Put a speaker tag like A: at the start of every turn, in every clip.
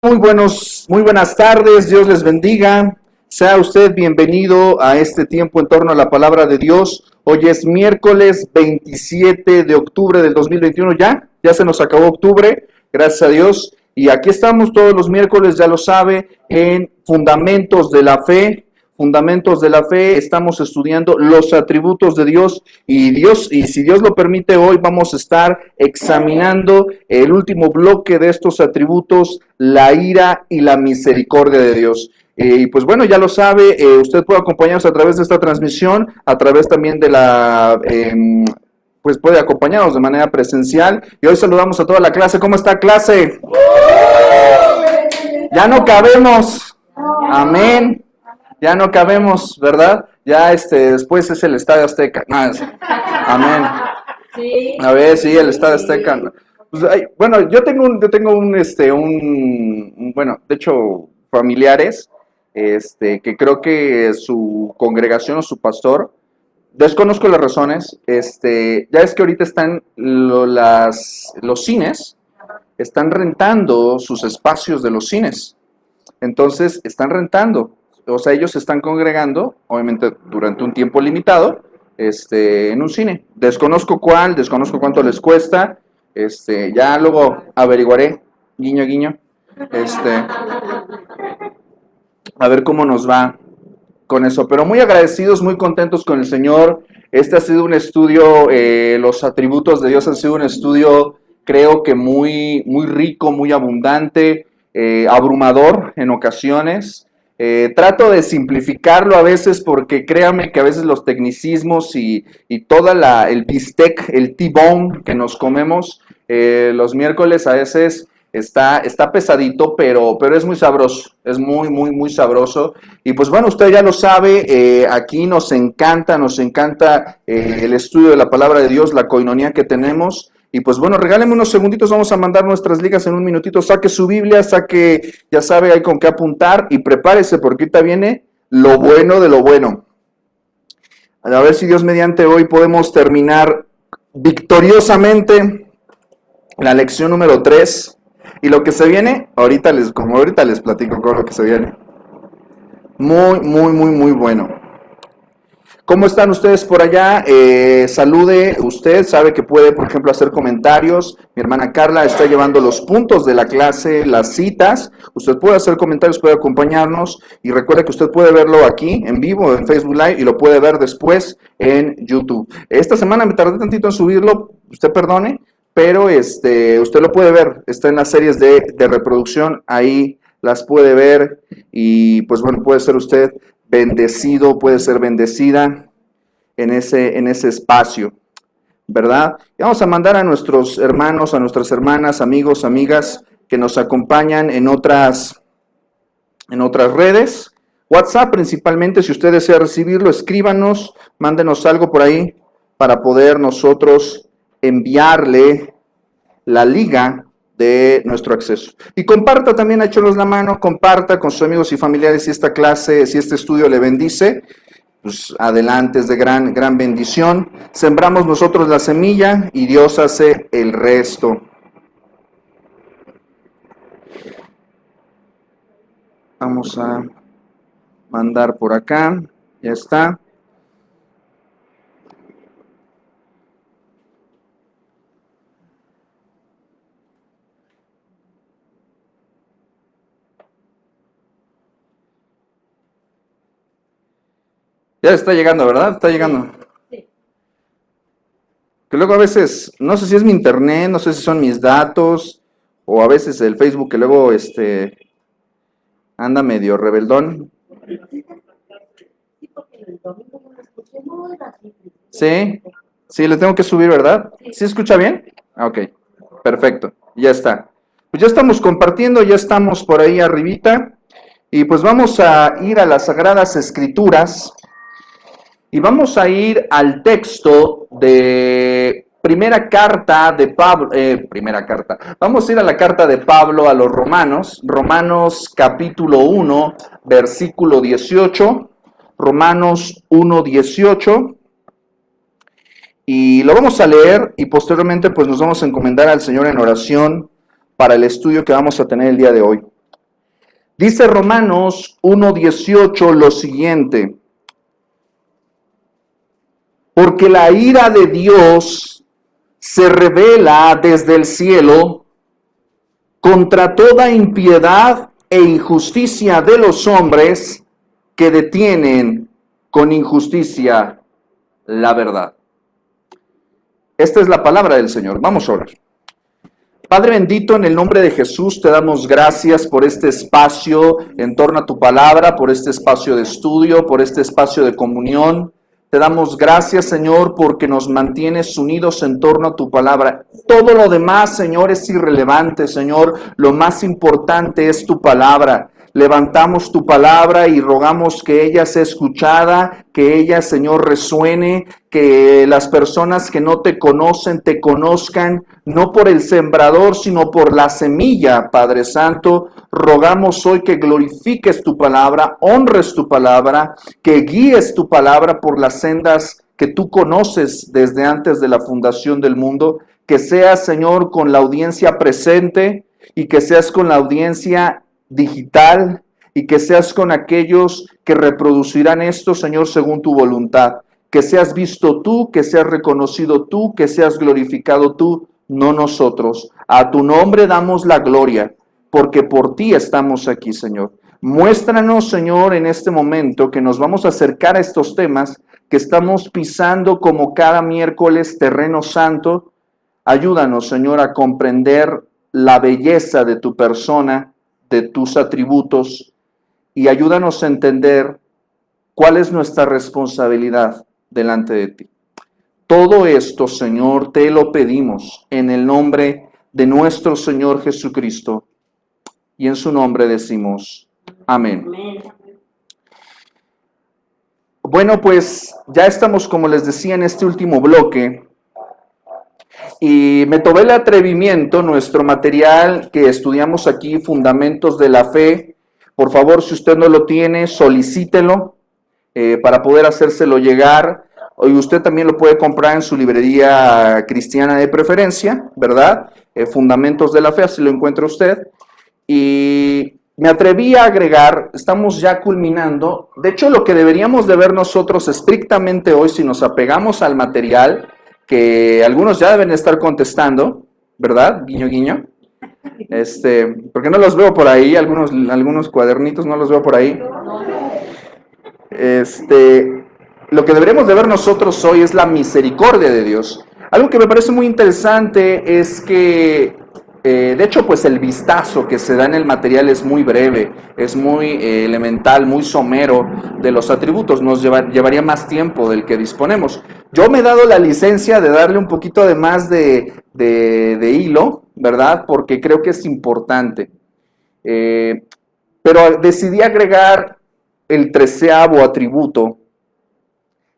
A: Muy buenas tardes, Dios les bendiga. Sea usted bienvenido a este tiempo en torno a la palabra de Dios. Hoy es miércoles 27 de octubre del 2021. Ya se nos acabó octubre, gracias a Dios. Y aquí estamos todos los miércoles, ya lo sabe, en Fundamentos de la Fe. Fundamentos de la Fe, estamos estudiando los atributos de Dios y si Dios lo permite, hoy vamos a estar examinando el último bloque de estos atributos, la ira y la misericordia de Dios. Y pues bueno, ya lo sabe, usted puede acompañarnos a través de esta transmisión, a través también de pues puede acompañarnos de manera presencial. Y hoy saludamos a toda la clase. ¿Cómo está, clase? Ya no cabemos. Amén. Ya no cabemos, ¿verdad? Ya después es el Estadio Azteca. No, amén. Sí. A ver, sí, el Estadio Azteca. Pues, bueno, yo tengo bueno, de hecho, familiares, que creo que su congregación o su pastor, desconozco las razones, ya es que ahorita están los cines, están rentando sus espacios de los cines. Entonces, están rentando. O sea, ellos se están congregando, obviamente durante un tiempo limitado, en un cine. Desconozco cuánto les cuesta, ya luego averiguaré, guiño, guiño, a ver cómo nos va con eso. Pero muy agradecidos, muy contentos con el Señor. Este ha sido un estudio, los atributos de Dios han sido un estudio, creo que muy, muy rico, muy abundante, abrumador en ocasiones. Trato de simplificarlo a veces porque créanme que a veces los tecnicismos y toda el bistec, el T-bone que nos comemos los miércoles a veces está pesadito, pero es muy sabroso, es muy, muy, muy sabroso. Y pues bueno, usted ya lo sabe, aquí nos encanta el estudio de la palabra de Dios, la coinonía que tenemos. Y pues bueno, regáleme unos segunditos, vamos a mandar nuestras ligas en un minutito. Saque su Biblia, ya sabe, hay con qué apuntar y prepárese porque ahorita viene lo bueno de lo bueno. A ver si Dios mediante hoy podemos terminar victoriosamente la lección número 3. Y lo que se viene, ahorita les platico con lo que se viene. Muy, muy, muy, muy bueno. ¿Cómo están ustedes por allá? Salude usted, sabe que puede, por ejemplo, hacer comentarios. Mi hermana Carla está llevando los puntos de la clase, las citas. Usted puede hacer comentarios, puede acompañarnos. Y recuerde que usted puede verlo aquí, en vivo, en Facebook Live, y lo puede ver después en YouTube. Esta semana me tardé tantito en subirlo, usted perdone, pero usted lo puede ver. Está en las series de reproducción, ahí las puede ver. Y pues bueno, puede ser usted bendecido, puede ser bendecida en ese espacio, ¿verdad? Y vamos a mandar a nuestros hermanos, a nuestras hermanas, amigos, amigas que nos acompañan en otras redes. WhatsApp principalmente, si usted desea recibirlo, escríbanos, mándenos algo por ahí para poder nosotros enviarle la liga de nuestro acceso. Y comparta también, échenos la mano, comparta con sus amigos y familiares si esta clase, si este estudio le bendice, pues adelante, es de gran, gran bendición. Sembramos nosotros la semilla y Dios hace el resto. Vamos a mandar por acá, ya está. Ya está llegando, ¿verdad? Está llegando. Sí. Que luego a veces, no sé si es mi internet, no sé si son mis datos, o a veces el Facebook que luego anda medio rebeldón. Sí, sí, le tengo que subir, ¿verdad? ¿Sí escucha bien? Ok, perfecto, ya está. Pues ya estamos compartiendo, ya estamos por ahí arribita, y pues vamos a ir a las Sagradas Escrituras. Y vamos a ir al texto de primera carta de Pablo, vamos a ir a la carta de Pablo a los Romanos, Romanos capítulo 1, versículo 18, Romanos 1, 18, y lo vamos a leer y posteriormente pues nos vamos a encomendar al Señor en oración para el estudio que vamos a tener el día de hoy. Dice Romanos 1:18 lo siguiente: porque la ira de Dios se revela desde el cielo contra toda impiedad e injusticia de los hombres que detienen con injusticia la verdad. Esta es la palabra del Señor. Vamos a orar. Padre bendito, en el nombre de Jesús te damos gracias por este espacio en torno a tu palabra, por este espacio de estudio, por este espacio de comunión. Te damos gracias, Señor, porque nos mantienes unidos en torno a tu palabra. Todo lo demás, Señor, es irrelevante, Señor. Lo más importante es tu palabra. Levantamos tu palabra y rogamos que ella sea escuchada, que ella, Señor, resuene, que las personas que no te conocen, te conozcan, no por el sembrador, sino por la semilla, Padre Santo. Rogamos hoy que glorifiques tu palabra, honres tu palabra, que guíes tu palabra por las sendas que tú conoces desde antes de la fundación del mundo, que seas, Señor, con la audiencia presente y que seas con la audiencia digital y que seas con aquellos que reproducirán esto, Señor, según tu voluntad. Que seas visto tú, que seas reconocido tú, que seas glorificado tú, no nosotros. A tu nombre damos la gloria, porque por ti estamos aquí, Señor. Muéstranos, Señor, en este momento que nos vamos a acercar a estos temas, que estamos pisando como cada miércoles terreno santo. Ayúdanos, Señor, a comprender la belleza de tu persona, de tus atributos, y ayúdanos a entender cuál es nuestra responsabilidad delante de ti. Todo esto, Señor, te lo pedimos en el nombre de nuestro Señor Jesucristo, y en su nombre decimos amén. Bueno, pues ya estamos, como les decía, en este último bloque, y me tomé el atrevimiento, nuestro material que estudiamos aquí, Fundamentos de la Fe. Por favor, si usted no lo tiene, solicítelo para poder hacérselo llegar. Y usted también lo puede comprar en su librería cristiana de preferencia, ¿verdad? Fundamentos de la Fe, así lo encuentra usted. Y me atreví a agregar, estamos ya culminando. De hecho, lo que deberíamos de ver nosotros estrictamente hoy, si nos apegamos al material, que algunos ya deben estar contestando, ¿verdad? Guiño, guiño. Porque no los veo por ahí, algunos cuadernitos no los veo por ahí. Lo que deberíamos de ver nosotros hoy es la misericordia de Dios. Algo que me parece muy interesante es que, de hecho, pues el vistazo que se da en el material es muy breve, es muy elemental, muy somero de los atributos, nos llevaría más tiempo del que disponemos. Yo me he dado la licencia de darle un poquito de más de hilo, ¿verdad? Porque creo que es importante. Pero decidí agregar el 13º atributo,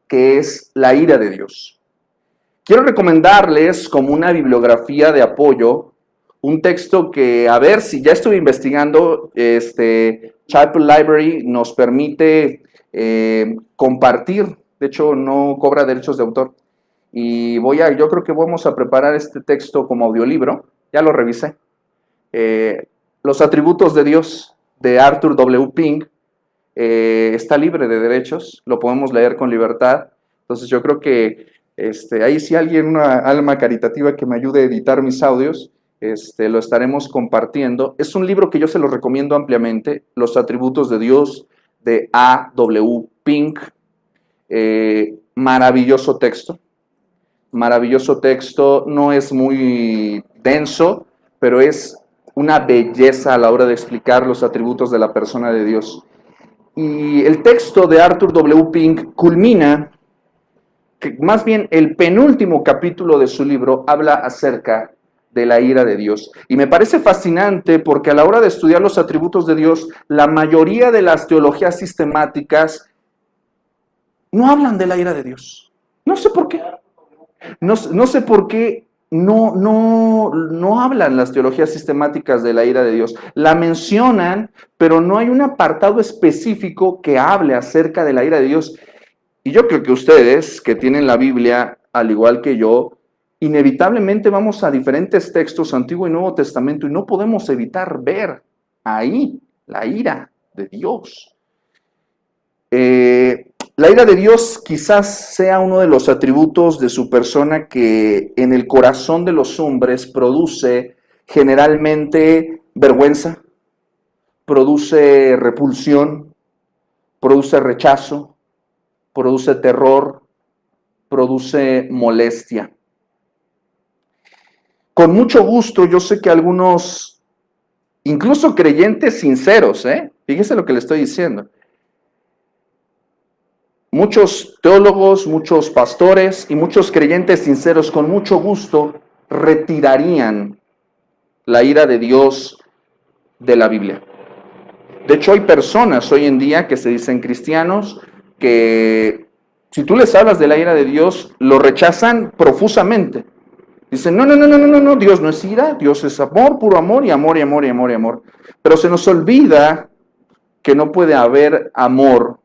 A: que es la ira de Dios. Quiero recomendarles como una bibliografía de apoyo un texto que, a ver si ya estuve investigando, Chapel Library nos permite compartir, de hecho no cobra derechos de autor, y yo creo que vamos a preparar este texto como audiolibro, ya lo revisé. Los atributos de Dios, de Arthur W. Pink, está libre de derechos, lo podemos leer con libertad. Entonces yo creo que ahí si alguien, una alma caritativa que me ayude a editar mis audios, lo estaremos compartiendo. Es un libro que yo se lo recomiendo ampliamente, Los atributos de Dios, de A.W. Pink. Maravilloso texto, no es muy denso, pero es una belleza a la hora de explicar los atributos de la persona de Dios. Y el texto de Arthur W. Pink culmina, que más bien el penúltimo capítulo de su libro habla acerca de la ira de Dios. Y me parece fascinante porque a la hora de estudiar los atributos de Dios, la mayoría de las teologías sistemáticas no hablan de la ira de Dios. No sé por qué. No sé por qué no hablan las teologías sistemáticas de la ira de Dios. La mencionan, pero no hay un apartado específico que hable acerca de la ira de Dios. Y yo creo que ustedes, que tienen la Biblia, al igual que yo, inevitablemente vamos a diferentes textos, Antiguo y Nuevo Testamento, y no podemos evitar ver ahí La ira de Dios. La ira de Dios quizás sea uno de los atributos de su persona que en el corazón de los hombres produce generalmente vergüenza, produce repulsión, produce rechazo, produce terror, produce molestia. Con mucho gusto, yo sé que algunos, incluso creyentes sinceros, fíjese lo que le estoy diciendo, muchos teólogos, muchos pastores y muchos creyentes sinceros con mucho gusto retirarían la ira de Dios de la Biblia. De hecho, hay personas hoy en día que se dicen cristianos que si tú les hablas de la ira de Dios, lo rechazan profusamente. Dicen, no, Dios no es ira, Dios es amor, puro amor y amor y amor y amor y amor. Pero se nos olvida que no puede haber amor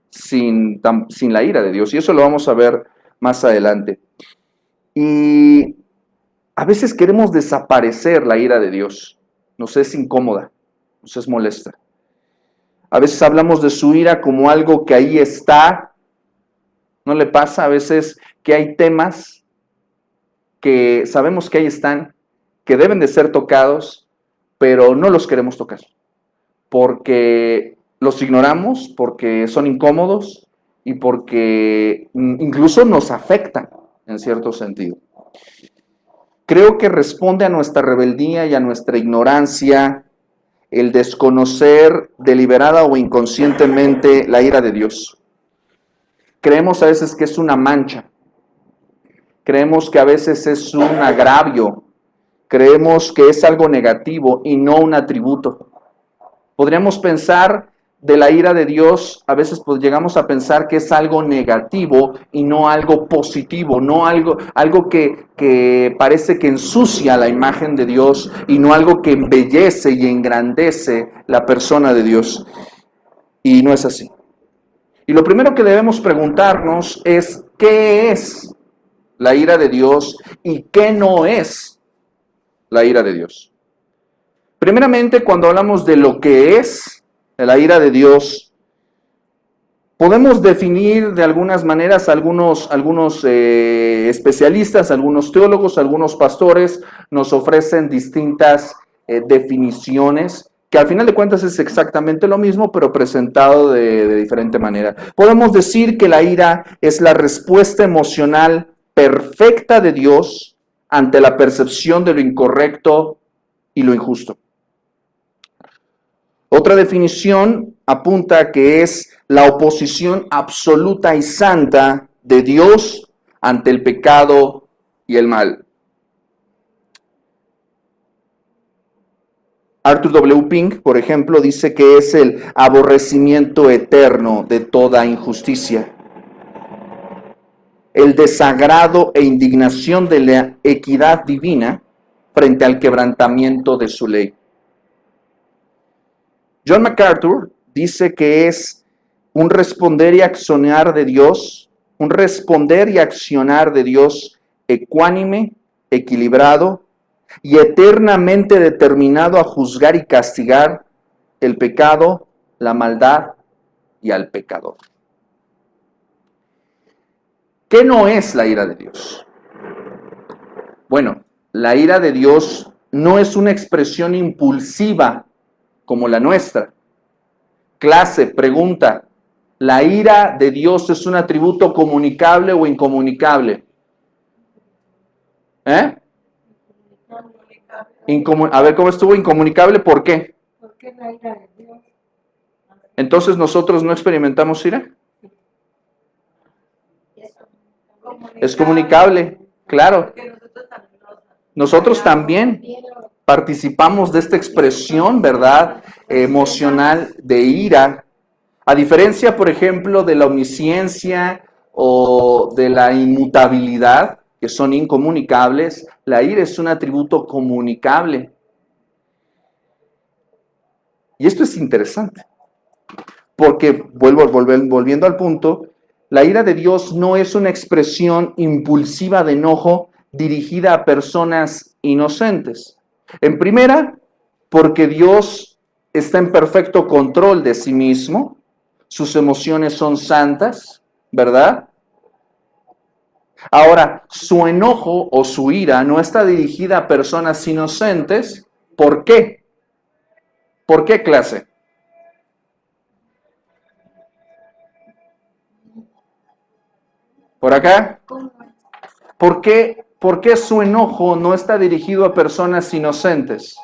A: sin la ira de Dios. Y eso lo vamos a ver más adelante. Y a veces queremos desaparecer la ira de Dios. Nos es incómoda, nos es molesta. A veces hablamos de su ira como algo que ahí está. ¿No le pasa a veces que hay temas que sabemos que ahí están, que deben de ser tocados, pero no los queremos tocar? Porque los ignoramos, porque son incómodos y porque incluso nos afectan en cierto sentido. Creo que responde a nuestra rebeldía y a nuestra ignorancia el desconocer deliberada o inconscientemente la ira de Dios. Creemos a veces que es una mancha, creemos que a veces es un agravio, creemos que es algo negativo y no un atributo. Podríamos pensar de la ira de Dios, a veces pues llegamos a pensar que es algo negativo y no algo positivo, no algo que parece que ensucia la imagen de Dios y no algo que embellece y engrandece la persona de Dios. Y no es así. Y lo primero que debemos preguntarnos es, ¿qué es la ira de Dios y qué no es la ira de Dios? Primeramente, cuando hablamos de lo que es la ira de Dios, podemos definir de algunas maneras, algunos especialistas, algunos teólogos, algunos pastores nos ofrecen distintas definiciones, que al final de cuentas es exactamente lo mismo, pero presentado de diferente manera. Podemos decir que la ira es la respuesta emocional perfecta de Dios ante la percepción de lo incorrecto y lo injusto. Otra definición apunta que es la oposición absoluta y santa de Dios ante el pecado y el mal. Arthur W. Pink, por ejemplo, dice que es el aborrecimiento eterno de toda injusticia, el desagrado e indignación de la equidad divina frente al quebrantamiento de su ley. John MacArthur dice que es un responder y accionar de Dios, ecuánime, equilibrado y eternamente determinado a juzgar y castigar el pecado, la maldad y al pecador. ¿Qué no es la ira de Dios? Bueno, la ira de Dios no es una expresión impulsiva como la nuestra. Clase, pregunta, ¿la ira de Dios es un atributo comunicable o incomunicable? A ver, ¿cómo estuvo incomunicable? ¿Por qué? Porque la ira de Dios. Entonces, ¿nosotros no experimentamos ira? Es comunicable, claro. Nosotros también participamos de esta expresión, ¿verdad?, emocional de ira. A diferencia, por ejemplo, de la omnisciencia o de la inmutabilidad, que son incomunicables, la ira es un atributo comunicable. Y esto es interesante, porque volviendo al punto, la ira de Dios no es una expresión impulsiva de enojo dirigida a personas inocentes. En primera, porque Dios está en perfecto control de sí mismo, sus emociones son santas, ¿verdad? Ahora, su enojo o su ira no está dirigida a personas inocentes. ¿Por qué? ¿Por qué, clase? ¿Por acá? ¿Por qué su enojo no está dirigido a personas inocentes?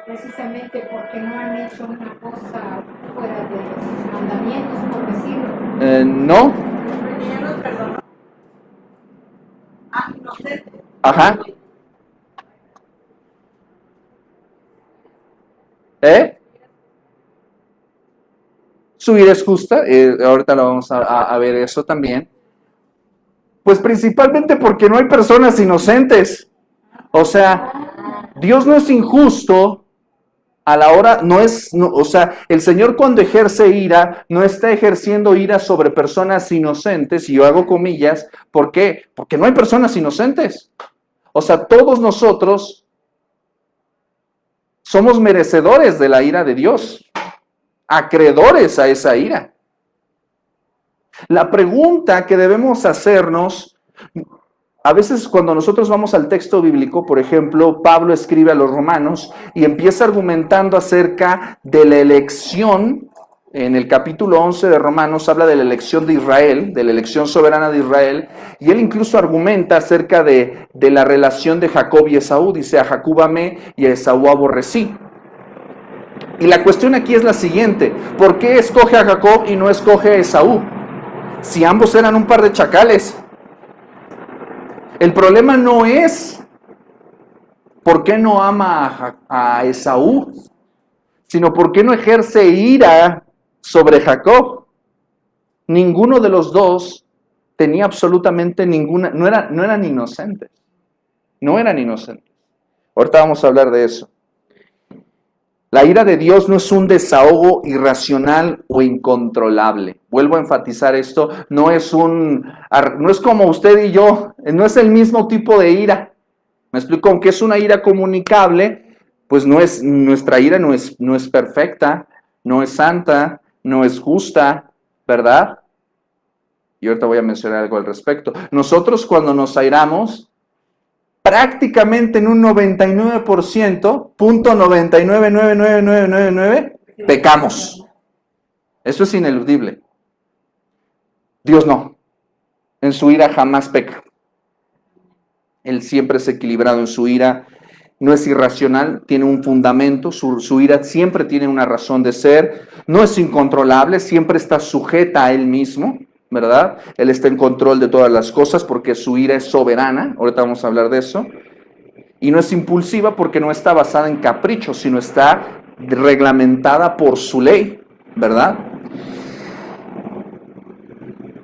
B: Precisamente porque no han hecho una cosa fuera de los mandamientos, por decirlo.
A: No.
B: Porque ya los perdonó. Ah, inocente.
A: Ajá. ¿Eh? Su ira es justa, ahorita lo vamos a ver eso también. Pues principalmente porque no hay personas inocentes. O sea, Dios no es injusto a la hora, o sea, el Señor cuando ejerce ira, no está ejerciendo ira sobre personas inocentes, y yo hago comillas, ¿por qué? Porque no hay personas inocentes. O sea, todos nosotros somos merecedores de la ira de Dios, acreedores a esa ira. La pregunta que debemos hacernos, a veces cuando nosotros vamos al texto bíblico, por ejemplo, Pablo escribe a los romanos y empieza argumentando acerca de la elección. En el capítulo 11 de Romanos habla de la elección de Israel, de la elección soberana de Israel, y él incluso argumenta acerca de la relación de Jacob y Esaú. Dice, a Jacob amé y a Esaú aborrecí. Y la cuestión aquí es la siguiente: ¿por qué escoge a Jacob y no escoge a Esaú? Si ambos eran un par de chacales. El problema no es por qué no ama a Esaú, sino por qué no ejerce ira sobre Jacob. Ninguno de los dos tenía absolutamente ninguna, no eran inocentes. No eran inocentes. Ahorita vamos a hablar de eso. La ira de Dios no es un desahogo irracional o incontrolable. Vuelvo a enfatizar esto, no es como usted y yo, no es el mismo tipo de ira. Me explico, aunque es una ira comunicable, pues nuestra ira no es perfecta, no es santa, no es justa, ¿verdad? Y ahorita voy a mencionar algo al respecto. Nosotros cuando nos airamos, prácticamente en un 99%, punto 99,99999, pecamos. Eso es ineludible. Dios no. En su ira jamás peca. Él siempre es equilibrado en su ira. No es irracional, tiene un fundamento. Su ira siempre tiene una razón de ser. No es incontrolable, siempre está sujeta a él mismo, ¿verdad? Él está en control de todas las cosas porque su ira es soberana. Ahorita vamos a hablar de eso. Y no es impulsiva porque no está basada en caprichos, sino está reglamentada por su ley, ¿verdad?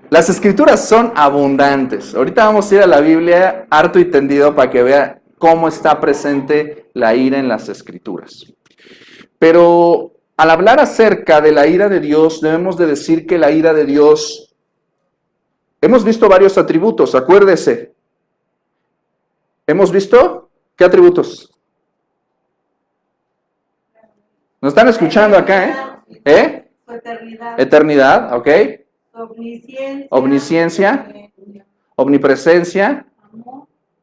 A: Las escrituras son abundantes. Ahorita vamos a ir a la Biblia harto y tendido para que vea cómo está presente la ira en las escrituras. Pero al hablar acerca de la ira de Dios, debemos de decir que la ira de Dios, hemos visto varios atributos, acuérdese. ¿Hemos visto? ¿Qué atributos? ¿Nos están escuchando acá, eh?
B: Eternidad.
A: Eternidad, ok.
B: Omnisciencia.
A: Omnisciencia. Omnipresencia.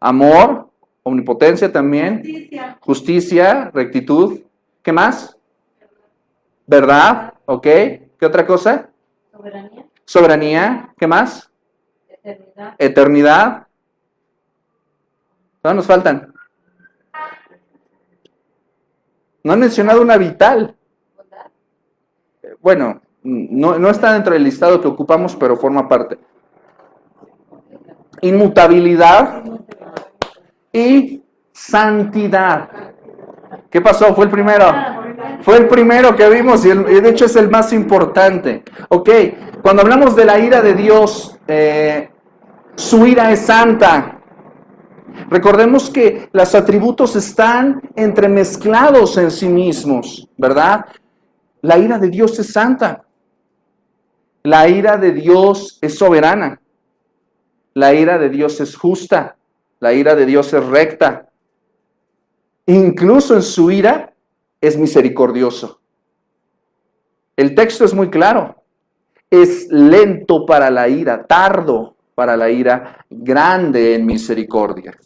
A: Amor. Omnipotencia también.
B: Justicia.
A: Justicia, rectitud. ¿Qué más? ¿Verdad? Ok. ¿Qué otra cosa?
B: Soberanía.
A: Soberanía. ¿Qué más?
B: Eternidad.
A: Eternidad. ¿Todas nos faltan? No han mencionado una vital. Bueno, no está dentro del listado que ocupamos, pero forma parte. Inmutabilidad y santidad. ¿Qué pasó? Fue el primero. Fue el primero que vimos y de hecho es el más importante. Ok, cuando hablamos de la ira de Dios, su ira es santa. Recordemos que los atributos están entremezclados en sí mismos, ¿verdad? La ira de Dios es santa. La ira de Dios es soberana. La ira de Dios es justa. La ira de Dios es recta. incluso en su ira, es misericordioso. El texto es muy claro. Es lento para la ira, tardo para la ira, grande en misericordia.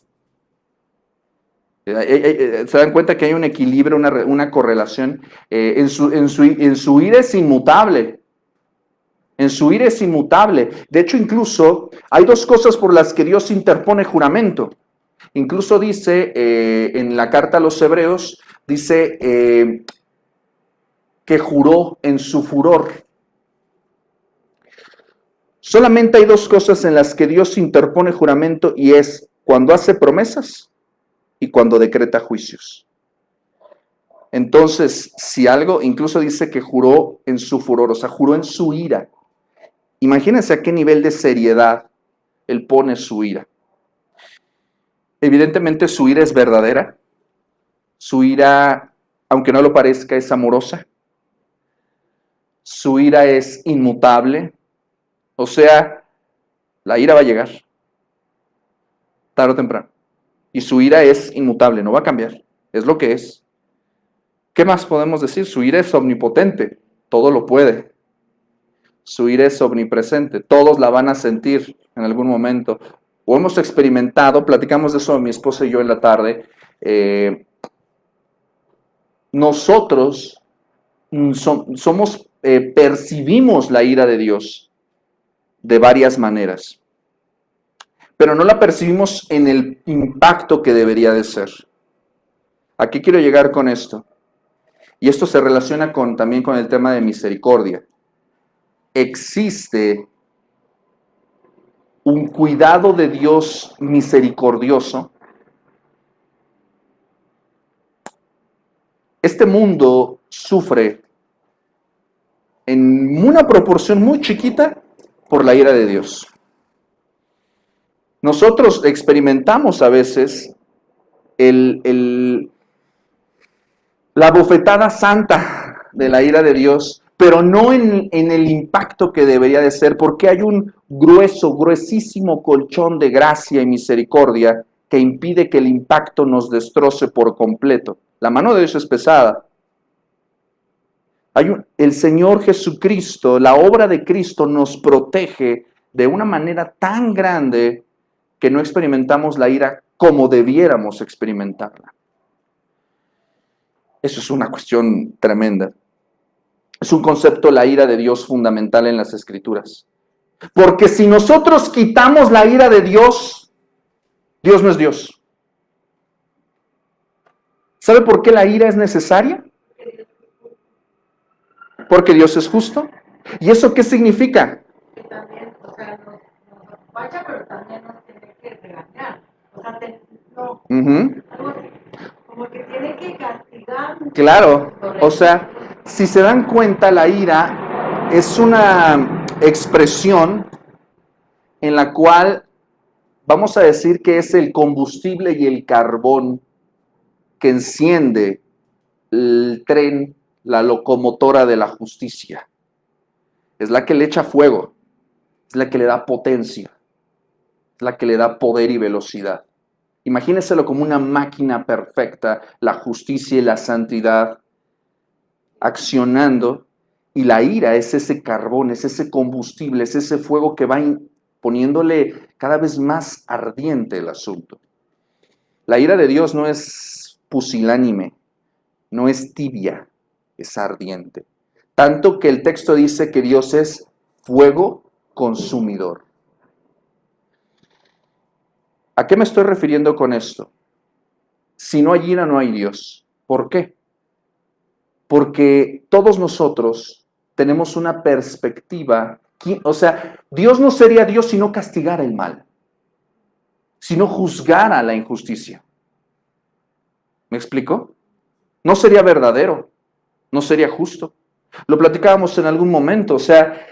A: Se dan cuenta que hay un equilibrio, una correlación. En su ira es inmutable. En su ira es inmutable. De hecho, incluso hay dos cosas por las que Dios interpone juramento. Incluso dice en la carta a los Hebreos, dice que juró en su furor. Solamente hay dos cosas en las que Dios interpone juramento y es cuando hace promesas y cuando decreta juicios. Entonces, si algo, incluso dice que juró en su furor, o sea, juró en su ira. Imagínense a qué nivel de seriedad él pone su ira. Evidentemente su ira es verdadera. Su ira, aunque no lo parezca, es amorosa. Su ira es inmutable. O sea, la ira va a llegar, tarde o temprano. Y su ira es inmutable, no va a cambiar. Es lo que es. ¿Qué más podemos decir? Su ira es omnipotente, todo lo puede. Su ira es omnipresente, todos la van a sentir en algún momento. O hemos experimentado, platicamos de eso mi esposa y yo en la tarde, nosotros percibimos la ira de Dios de varias maneras, pero no la percibimos en el impacto que debería de ser. ¿A qué quiero llegar con esto? Y esto se relaciona también con el tema de misericordia. Existe un cuidado de Dios misericordioso. Este mundo sufre en una proporción muy chiquita por la ira de Dios. Nosotros experimentamos a veces la bofetada santa de la ira de Dios, pero no en el impacto que debería de ser, porque hay un gruesísimo colchón de gracia y misericordia que impide que el impacto nos destroce por completo. La mano de Dios es pesada. El Señor Jesucristo, la obra de Cristo nos protege de una manera tan grande que no experimentamos la ira como debiéramos experimentarla. Eso es una cuestión tremenda. Es un concepto, la ira de Dios, fundamental en las Escrituras. Porque si nosotros quitamos la ira de Dios, Dios no es Dios. ¿Sabe por qué la ira es necesaria? Porque Dios es justo. ¿Y eso qué significa?
B: Que también, o sea, nos apacha, pero también nos tiene que regañar. O sea, algo así, como que tiene que castigar.
A: Claro, o sea, si se dan cuenta, la ira es una expresión en la cual vamos a decir que es el combustible y el carbón que enciende el tren, la locomotora de la justicia. Es la que le echa fuego, es la que le da potencia, es la que le da poder y velocidad. Imagínenselo como una máquina perfecta, la justicia y la santidad accionando, y la ira es ese carbón, es ese combustible, es ese fuego que va poniéndole cada vez más ardiente el asunto. La ira de Dios no es pusilánime, no es tibia, es ardiente. Tanto que el texto dice que Dios es fuego consumidor. ¿A qué me estoy refiriendo con esto? Si no hay ira, no hay Dios. ¿Por qué? Porque todos nosotros tenemos una perspectiva, o sea, Dios no sería Dios si no castigara el mal, si no juzgara la injusticia. ¿Me explico? No sería verdadero, no sería justo. Lo platicábamos en algún momento, o sea,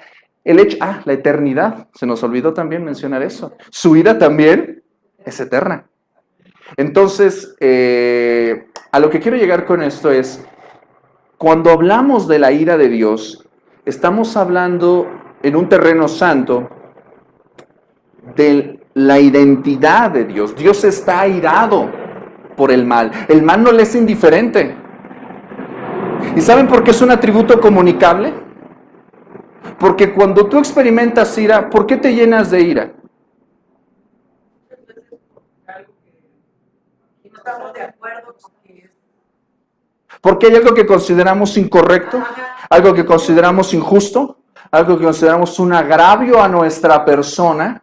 A: el hecho, la eternidad, se nos olvidó también mencionar eso. Su ira también es eterna. Entonces, a lo que quiero llegar con esto es, cuando hablamos de la ira de Dios, estamos hablando en un terreno santo de la identidad de Dios. Dios está airado. por el mal. El mal no le es indiferente. ¿Y saben por qué es un atributo comunicable? Porque cuando tú experimentas ira, ¿por qué te llenas de ira?
B: No estamos de acuerdo con que
A: Porque hay algo que consideramos incorrecto, algo que consideramos injusto, algo que consideramos un agravio a nuestra persona,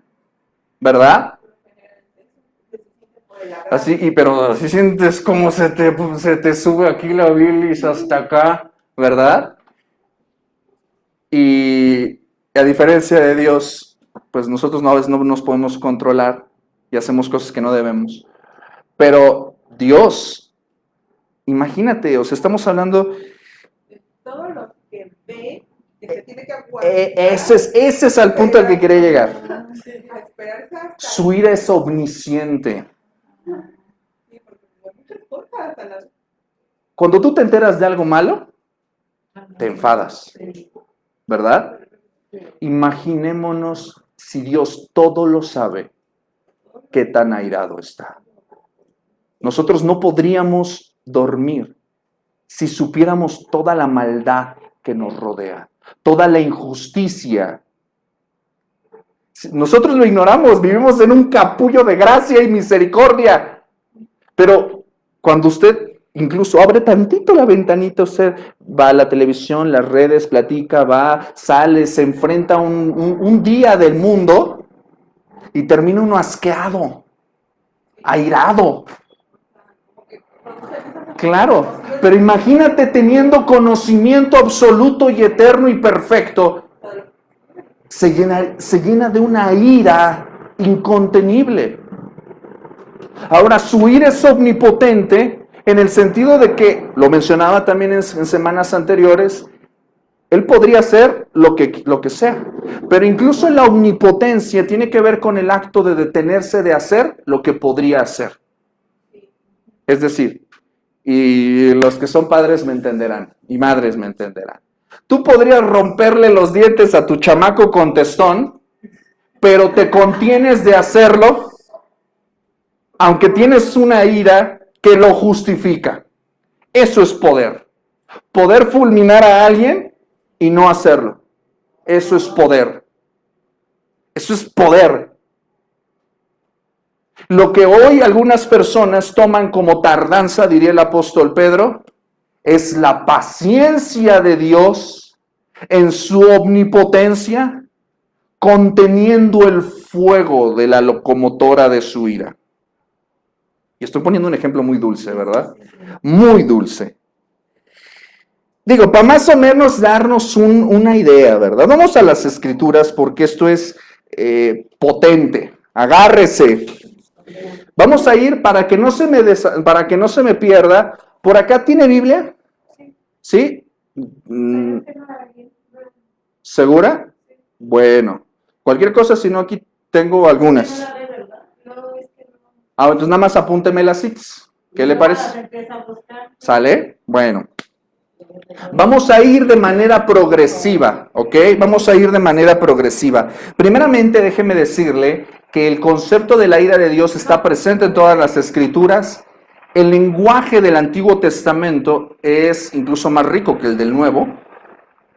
A: ¿verdad? Así, pero así sientes como se te sube aquí la bilis hasta acá, ¿verdad? Y a diferencia de Dios, pues nosotros a veces no nos podemos controlar y hacemos cosas que no debemos. Pero Dios, imagínate, o sea, estamos hablando...
B: todo lo que ve, que se tiene que aguantar.
A: Ese es al punto al que quería llegar.
B: A esperarse hasta
A: Su ira es omnisciente.
B: sí, porque por muchas cosas a las
A: Cuando tú te enteras de algo malo, te enfadas, ¿verdad? Imaginémonos si Dios todo lo sabe, qué tan airado está. Nosotros no podríamos dormir si supiéramos toda la maldad que nos rodea, toda la injusticia. Nosotros lo ignoramos, vivimos en un capullo de gracia y misericordia. Pero cuando usted incluso abre tantito la ventanita, usted va a la televisión, las redes, platica, va, sale, se enfrenta a un día del mundo y termina uno asqueado, airado. Claro, pero imagínate teniendo conocimiento absoluto y eterno y perfecto, se llena de una ira incontenible. Ahora, su ira es omnipotente en el sentido de que, lo mencionaba también en semanas anteriores, Él podría hacer lo que sea, pero incluso la omnipotencia tiene que ver con el acto de detenerse de hacer lo que podría hacer. Es decir, y los que son padres me entenderán, y madres me entenderán. Tú podrías romperle los dientes a tu chamaco con testón, pero te contienes de hacerlo, aunque tienes una ira que lo justifica. Eso es poder. Poder fulminar a alguien y no hacerlo. Eso es poder. Eso es poder. Lo que hoy algunas personas toman como tardanza, diría el apóstol Pedro, es la paciencia de Dios en su omnipotencia, conteniendo el fuego de la locomotora de su ira. Y estoy poniendo un ejemplo muy dulce, ¿verdad? Muy dulce. Digo, para más o menos darnos una idea, ¿verdad? Vamos a las Escrituras porque esto es potente. Agárrese. Vamos a ir para que no se me pierda. ¿Por acá tiene Biblia? ¿Sí? ¿Segura? Bueno. Cualquier cosa, si no, aquí tengo algunas. Entonces nada más apúnteme las citas. ¿Qué le parece? ¿Sale? Bueno. Vamos a ir de manera progresiva, ¿ok? Vamos a ir de manera progresiva. Primeramente, déjeme decirle que el concepto de la ira de Dios está presente en todas las Escrituras. El lenguaje del Antiguo Testamento es incluso más rico que el del Nuevo.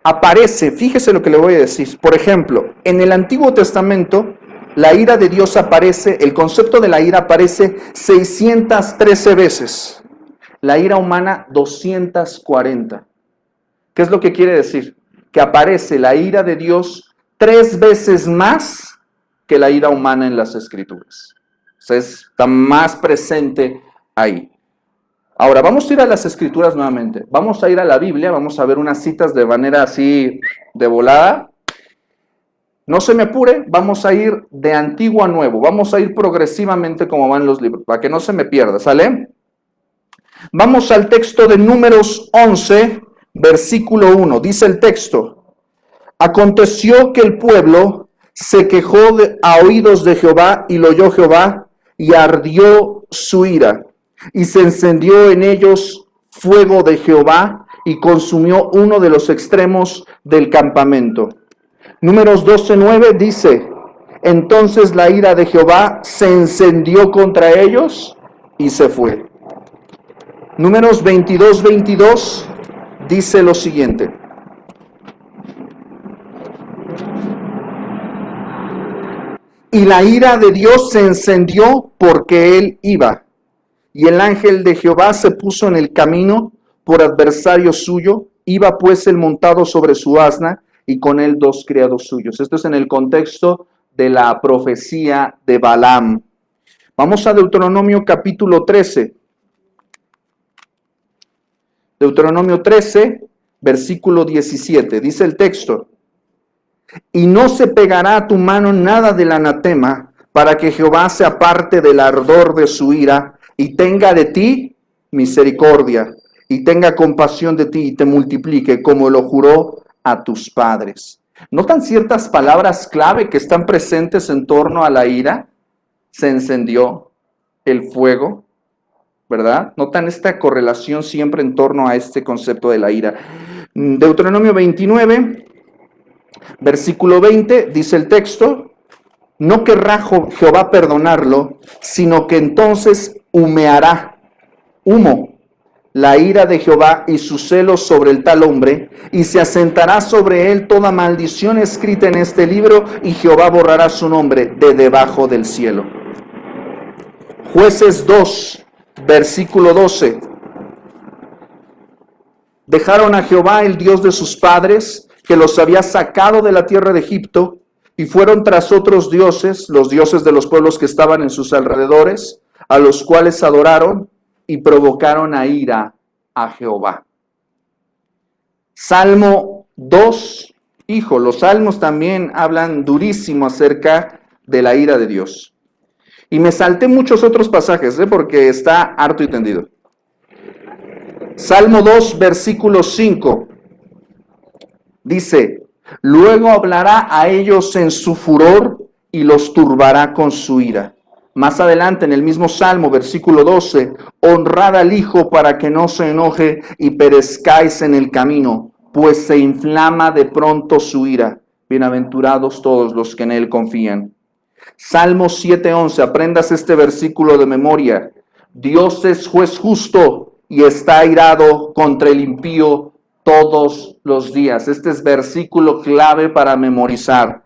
A: Aparece, fíjese lo que le voy a decir. Por ejemplo, en el Antiguo Testamento, la ira de Dios aparece, el concepto de la ira aparece 613 veces. La ira humana, 240. ¿Qué es lo que quiere decir? Que aparece la ira de Dios 3 veces más que la ira humana en las Escrituras. O sea, está más presente ahí. Ahora, vamos a ir a las Escrituras nuevamente. Vamos a ir a la Biblia, vamos a ver unas citas de manera así de volada. No se me apure, vamos a ir de antiguo a nuevo. Vamos a ir progresivamente como van los libros, para que no se me pierda, ¿sale? Vamos al texto de Números 11, versículo 1. Dice el texto: aconteció que el pueblo se quejó a oídos de Jehová, y lo oyó Jehová, y ardió su ira, y se encendió en ellos fuego de Jehová, y consumió uno de los extremos del campamento. Números 12:9 dice: entonces la ira de Jehová se encendió contra ellos, y se fue. Números 22 dice lo siguiente. Y la ira de Dios se encendió porque él iba. Y el ángel de Jehová se puso en el camino por adversario suyo. Iba pues él montado sobre su asna y con él 2 criados suyos. Esto es en el contexto de la profecía de Balaam. Vamos a Deuteronomio capítulo 13. Deuteronomio 13, versículo 17. Dice el texto: y no se pegará a tu mano nada del anatema, para que Jehová se aparte del ardor de su ira, y tenga de ti misericordia, y tenga compasión de ti, y te multiplique, como lo juró a tus padres. ¿Notan ciertas palabras clave que están presentes en torno a la ira? Se encendió el fuego, ¿verdad? ¿Notan esta correlación siempre en torno a este concepto de la ira? Deuteronomio 29, versículo 20, dice el texto: no querrá Jehová perdonarlo, sino que entonces humeará humo la ira de Jehová y su celo sobre el tal hombre, y se asentará sobre él toda maldición escrita en este libro, y Jehová borrará su nombre de debajo del cielo. Jueces 2, versículo 12. Dejaron a Jehová, el Dios de sus padres, que los había sacado de la tierra de Egipto, y fueron tras otros dioses, los dioses de los pueblos que estaban en sus alrededores, a los cuales adoraron y provocaron a ira a Jehová. Salmo 2, los salmos también hablan durísimo acerca de la ira de Dios. Y me salté muchos otros pasajes, porque está harto y tendido. Salmo 2, versículo 5, dice: luego hablará a ellos en su furor y los turbará con su ira. Más adelante en el mismo Salmo, versículo 12, honrad al Hijo para que no se enoje y perezcáis en el camino, pues se inflama de pronto su ira. Bienaventurados todos los que en él confían. Salmo 7:11, aprendas este versículo de memoria. Dios es juez justo y está airado contra el impío todos los días. Este es versículo clave para memorizar.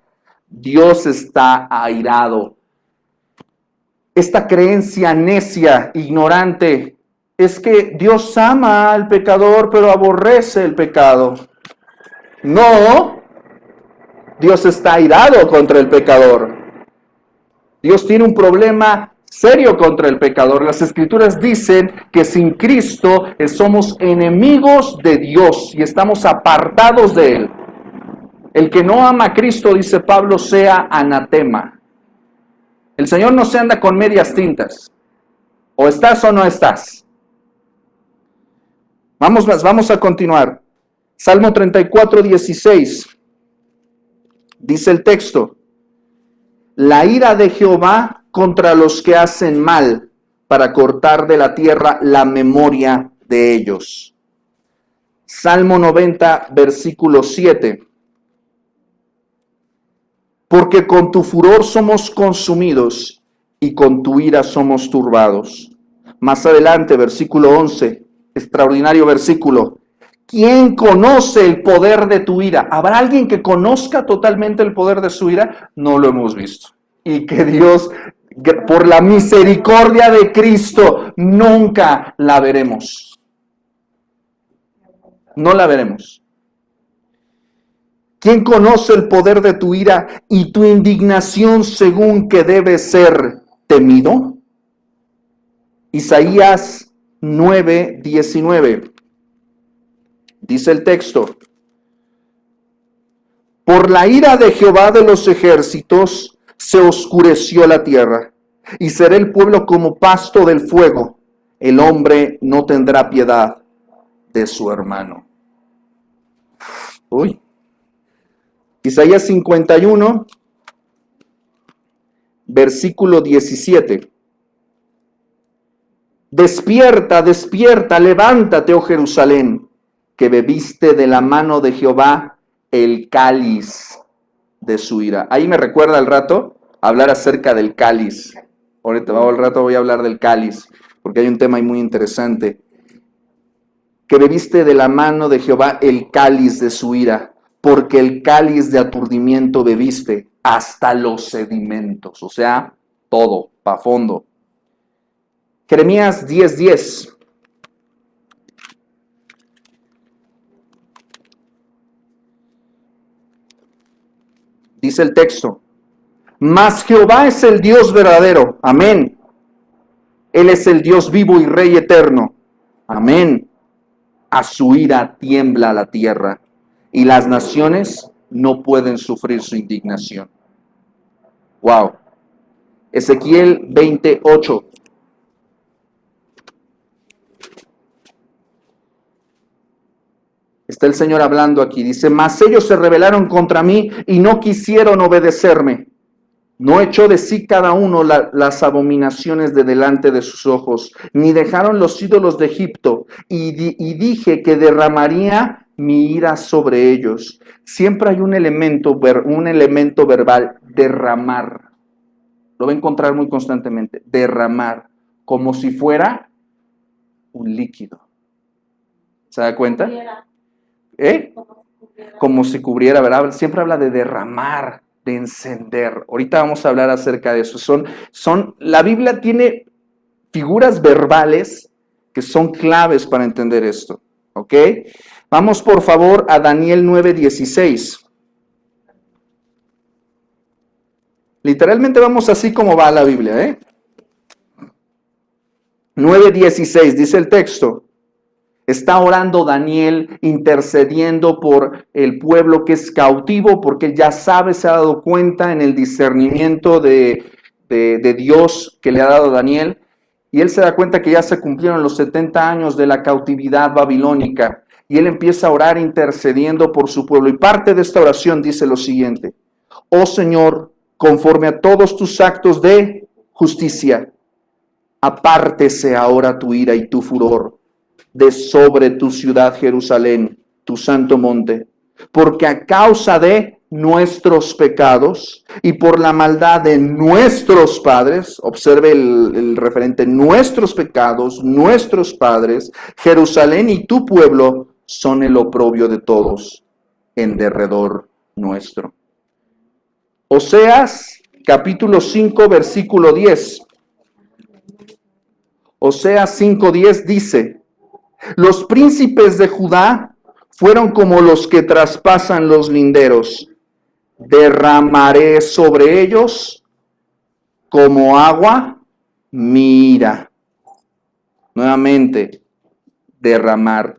A: Dios está airado. Esta creencia necia, ignorante, es que Dios ama al pecador, pero aborrece el pecado. No, Dios está airado contra el pecador. Dios tiene un problema serio contra el pecador. Las Escrituras dicen que sin Cristo somos enemigos de Dios y estamos apartados de Él. El que no ama a Cristo, dice Pablo, sea anatema. El Señor no se anda con medias tintas. O estás o no estás. Vamos a continuar. Salmo 34:16. Dice el texto: la ira de Jehová contra los que hacen mal, para cortar de la tierra la memoria de ellos. Salmo 90, versículo 7. Porque con tu furor somos consumidos y con tu ira somos turbados. Más adelante, versículo 11, extraordinario versículo. ¿Quién conoce el poder de tu ira? ¿Habrá alguien que conozca totalmente el poder de su ira? No lo hemos visto. Y que Dios, por la misericordia de Cristo, nunca la veremos. No la veremos. ¿Quién conoce el poder de tu ira y tu indignación según que debe ser temido? Isaías 9:19. Dice el texto: por la ira de Jehová de los ejércitos se oscureció la tierra, y será el pueblo como pasto del fuego. El hombre no tendrá piedad de su hermano. Uy. Isaías 51, versículo 17. Despierta, despierta, levántate, oh Jerusalén, que bebiste de la mano de Jehová el cáliz de su ira. Ahí me recuerda al rato hablar acerca del cáliz. Ahorita al rato voy a hablar del cáliz, porque hay un tema ahí muy interesante. que bebiste de la mano de Jehová el cáliz de su ira, porque el cáliz de aturdimiento bebiste hasta los sedimentos, o sea, todo, pa' fondo. Jeremías 10:10. Dice el texto, mas Jehová es el Dios verdadero, amén. Él es el Dios vivo y Rey eterno, amén. A su ira tiembla la tierra, y las naciones no pueden sufrir su indignación. Wow. Ezequiel 28. Está el Señor hablando aquí. Dice, mas ellos se rebelaron contra mí y no quisieron obedecerme. No echó de sí cada uno las abominaciones de delante de sus ojos, ni dejaron los ídolos de Egipto. Y dije que derramaría mi ira sobre ellos. Siempre hay un elemento verbal, derramar. Lo va a encontrar muy constantemente. Derramar, como si fuera un líquido. ¿Se da cuenta? Como si cubriera, ¿verdad? Siempre habla de derramar, de encender. Ahorita vamos a hablar acerca de eso. La Biblia tiene figuras verbales que son claves para entender esto. ¿Ok? Vamos por favor a Daniel 9:16. Literalmente vamos así como va la Biblia, 9:16 dice el texto. Está orando Daniel, intercediendo por el pueblo que es cautivo, porque él ya sabe, se ha dado cuenta en el discernimiento de Dios que le ha dado a Daniel, y él se da cuenta que ya se cumplieron los 70 años de la cautividad babilónica, y él empieza a orar intercediendo por su pueblo, y parte de esta oración dice lo siguiente: oh Señor, conforme a todos tus actos de justicia, apártese ahora tu ira y tu furor de sobre tu ciudad Jerusalén, tu santo monte, porque a causa de nuestros pecados y por la maldad de nuestros padres, observe el referente, nuestros pecados, nuestros padres, Jerusalén y tu pueblo son el oprobio de todos en derredor nuestro. Oseas capítulo 5 versículo 10. Oseas 5:10 dice: los príncipes de Judá fueron como los que traspasan los linderos. Derramaré sobre ellos como agua mi ira. Nuevamente, derramar.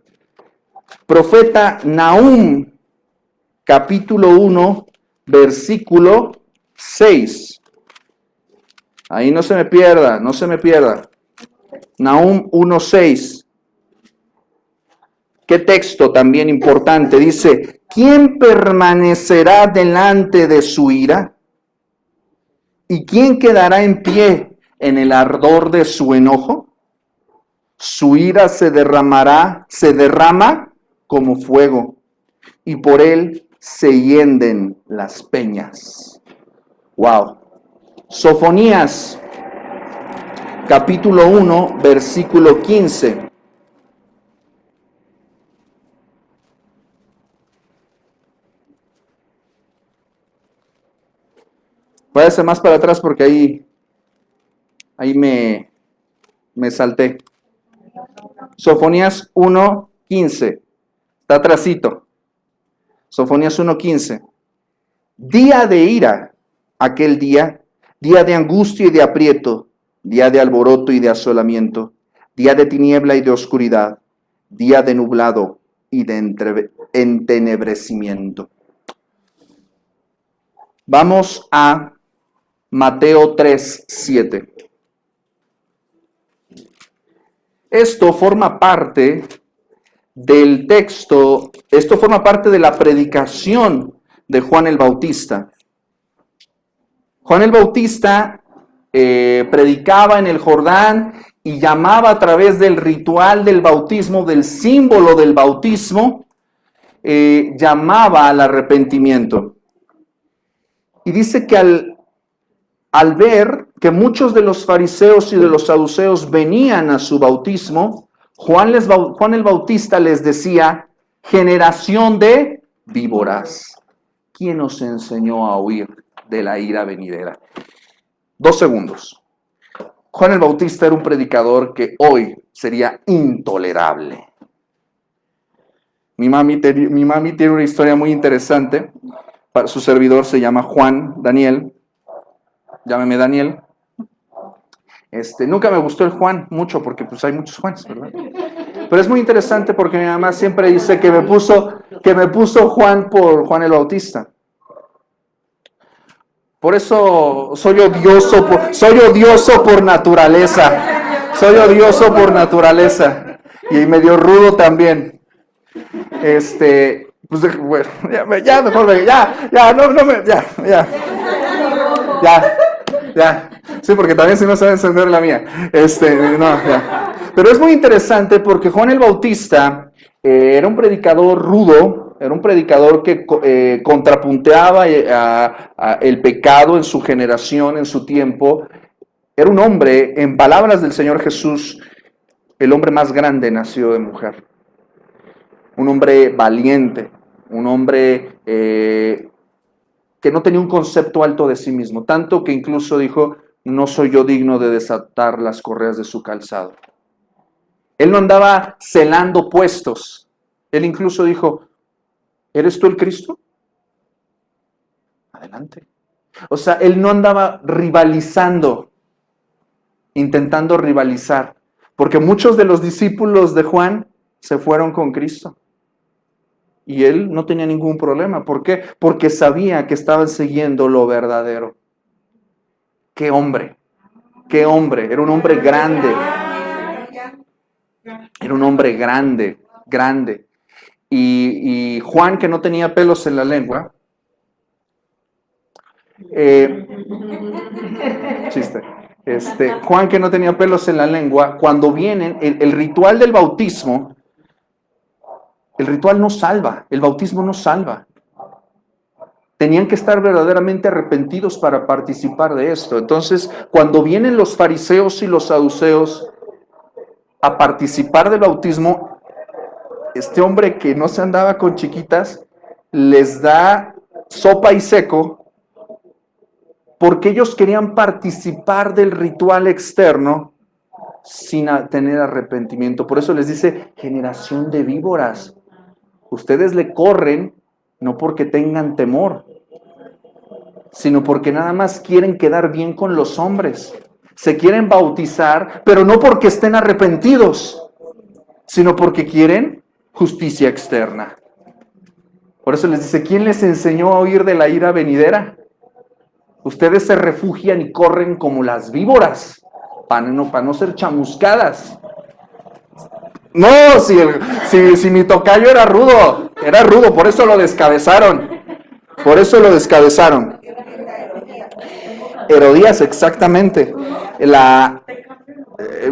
A: Profeta Nahum, capítulo 1, versículo 6. Ahí no se me pierda, no se me pierda. Nahum 1:6. ¿Qué texto también importante? Dice, ¿quién permanecerá delante de su ira? ¿Y quién quedará en pie en el ardor de su enojo? Su ira se derrama como fuego, y por él se hienden las peñas. Wow. Sofonías, capítulo 1, versículo 15. Váyase más para atrás porque ahí me salté. Sofonías 1:15. Está atrasito. Sofonías 1:15. Día de ira, aquel día de angustia y de aprieto, día de alboroto y de asolamiento, día de tiniebla y de oscuridad, día de nublado y de entenebrecimiento. Vamos a Mateo 3:7. Esto forma parte del texto, esto forma parte de la predicación de Juan el Bautista. Juan el Bautista predicaba en el Jordán y llamaba a través del ritual del bautismo, del símbolo del bautismo, llamaba al arrepentimiento. Y dice que al ver que muchos de los fariseos y de los saduceos venían a su bautismo, Juan el Bautista les decía, generación de víboras. ¿Quién os enseñó a huir de la ira venidera? 2 segundos. Juan el Bautista era un predicador que hoy sería intolerable. Mi mami tiene una historia muy interesante. Su servidor se llama Juan Daniel. Llámeme Daniel. Nunca me gustó el Juan mucho porque pues hay muchos Juanes, ¿verdad? Pero es muy interesante porque mi mamá siempre dice que me puso Juan por Juan el Bautista. Por eso soy odioso por naturaleza. Soy odioso por naturaleza. Y medio rudo también. Pues bueno, ya, sí, porque también si no sabe encender la mía. No, ya. Pero es muy interesante porque Juan el Bautista era un predicador rudo, era un predicador que contrapunteaba el pecado en su generación, en su tiempo. Era un hombre, en palabras del Señor Jesús, el hombre más grande nacido de mujer. Un hombre valiente, un hombre que no tenía un concepto alto de sí mismo, tanto que incluso dijo, no soy yo digno de desatar las correas de su calzado. Él no andaba celando puestos, él incluso dijo, ¿eres tú el Cristo? Adelante. O sea, él no andaba rivalizando, intentando rivalizar, porque muchos de los discípulos de Juan se fueron con Cristo. Y él no tenía ningún problema. ¿Por qué? Porque sabía que estaban siguiendo lo verdadero. ¡Qué hombre! ¡Qué hombre! Era un hombre grande. Era un hombre grande, grande. Y Juan, que no tenía pelos en la lengua, chiste. Juan, que no tenía pelos en la lengua, cuando vienen, el ritual del bautismo, el ritual no salva, el bautismo no salva. Tenían que estar verdaderamente arrepentidos para participar de esto. Entonces, cuando vienen los fariseos y los saduceos a participar del bautismo, este hombre que no se andaba con chiquitas, les da sopa y seco, porque ellos querían participar del ritual externo sin tener arrepentimiento. Por eso les dice, generación de víboras. Ustedes le corren no porque tengan temor, sino porque nada más quieren quedar bien con los hombres. Se quieren bautizar, pero no porque estén arrepentidos, sino porque quieren justicia externa. Por eso les dice, ¿quién les enseñó a huir de la ira venidera? Ustedes se refugian y corren como las víboras, para no ser chamuscadas. No, si mi tocayo era rudo, por eso lo descabezaron. Herodías, exactamente. La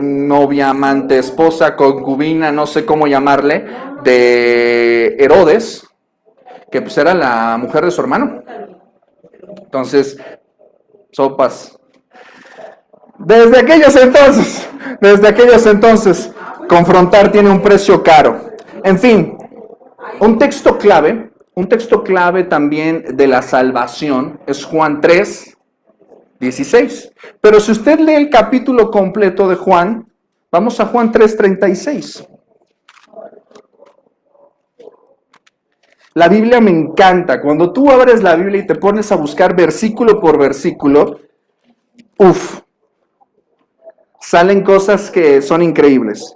A: novia, amante, esposa, concubina, no sé cómo llamarle, de Herodes, que pues era la mujer de su hermano. Entonces, sopas. Desde aquellos entonces, confrontar tiene un precio caro. En fin, un texto clave también de la salvación es Juan 3:16. Pero si usted lee el capítulo completo de Juan, vamos a Juan 3:36. La Biblia me encanta. Cuando tú abres la Biblia y te pones a buscar versículo por versículo, salen cosas que son increíbles.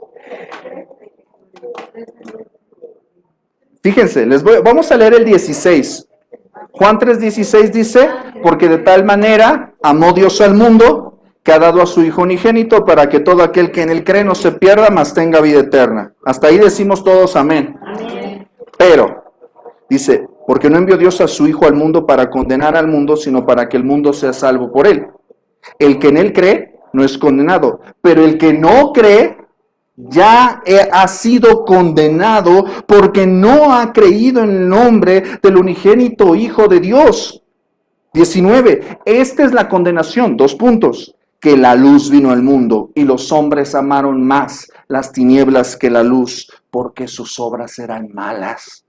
A: Fíjense, vamos a leer el 16. Juan 3:16 dice, porque de tal manera amó Dios al mundo, que ha dado a su Hijo unigénito, para que todo aquel que en él cree no se pierda, mas tenga vida eterna. Hasta ahí decimos todos amén. Pero, dice, porque no envió Dios a su Hijo al mundo para condenar al mundo, sino para que el mundo sea salvo por él. El que en él cree no es condenado, pero el que no cree ya ha sido condenado porque no ha creído en el nombre del unigénito Hijo de Dios. 19. Esta es la condenación, 2 puntos, que la luz vino al mundo y los hombres amaron más las tinieblas que la luz, porque sus obras eran malas.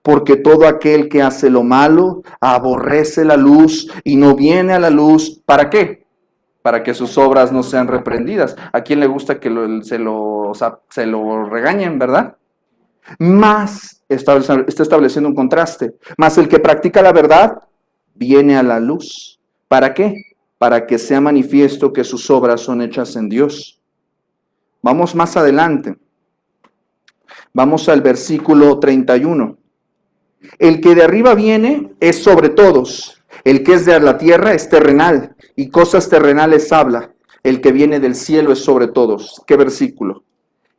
A: Porque todo aquel que hace lo malo aborrece la luz y no viene a la luz. ¿Para qué? Para que sus obras no sean reprendidas. ¿A quién le gusta que se lo regañen, verdad? Más, está estableciendo un contraste, más el que practica la verdad viene a la luz. ¿Para qué? Para que sea manifiesto que sus obras son hechas en Dios. Vamos más adelante. Vamos al versículo 31. El que de arriba viene es sobre todos. El que es de la tierra es terrenal y cosas terrenales habla. El que viene del cielo es sobre todos. ¿Qué versículo?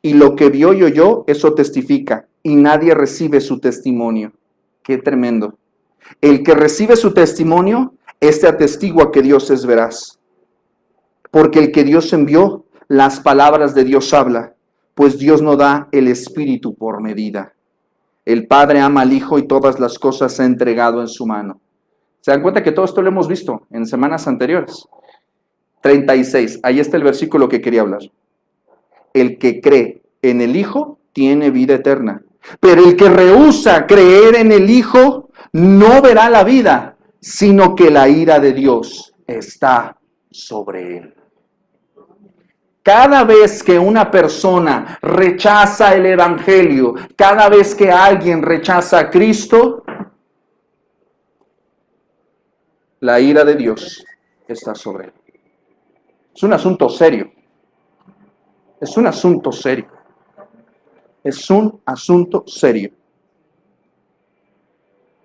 A: Y lo que vio y oyó, eso testifica, y nadie recibe su testimonio. Qué tremendo. El que recibe su testimonio, este atestigua que Dios es veraz. Porque el que Dios envió, las palabras de Dios habla, pues Dios no da el Espíritu por medida. El Padre ama al Hijo y todas las cosas ha entregado en su mano. ¿Se dan cuenta que todo esto lo hemos visto en semanas anteriores? 36, ahí está el versículo que quería hablar. El que cree en el Hijo tiene vida eterna, pero el que rehúsa creer en el Hijo no verá la vida, sino que la ira de Dios está sobre él. Cada vez que una persona rechaza el Evangelio, cada vez que alguien rechaza a Cristo, la ira de Dios está sobre él. Es un asunto serio. Es un asunto serio. Es un asunto serio.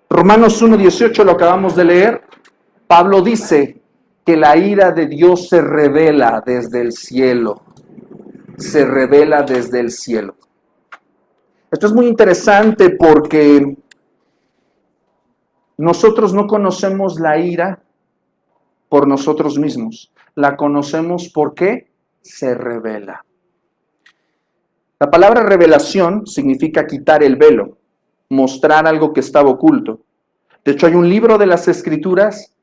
A: Romanos 1:18 lo acabamos de leer. Pablo dice que la ira de Dios se revela desde el cielo. Se revela desde el cielo. Esto es muy interesante porque nosotros no conocemos la ira por nosotros mismos. La conocemos porque se revela. La palabra revelación significa quitar el velo, mostrar algo que estaba oculto. De hecho, hay un libro de las Escrituras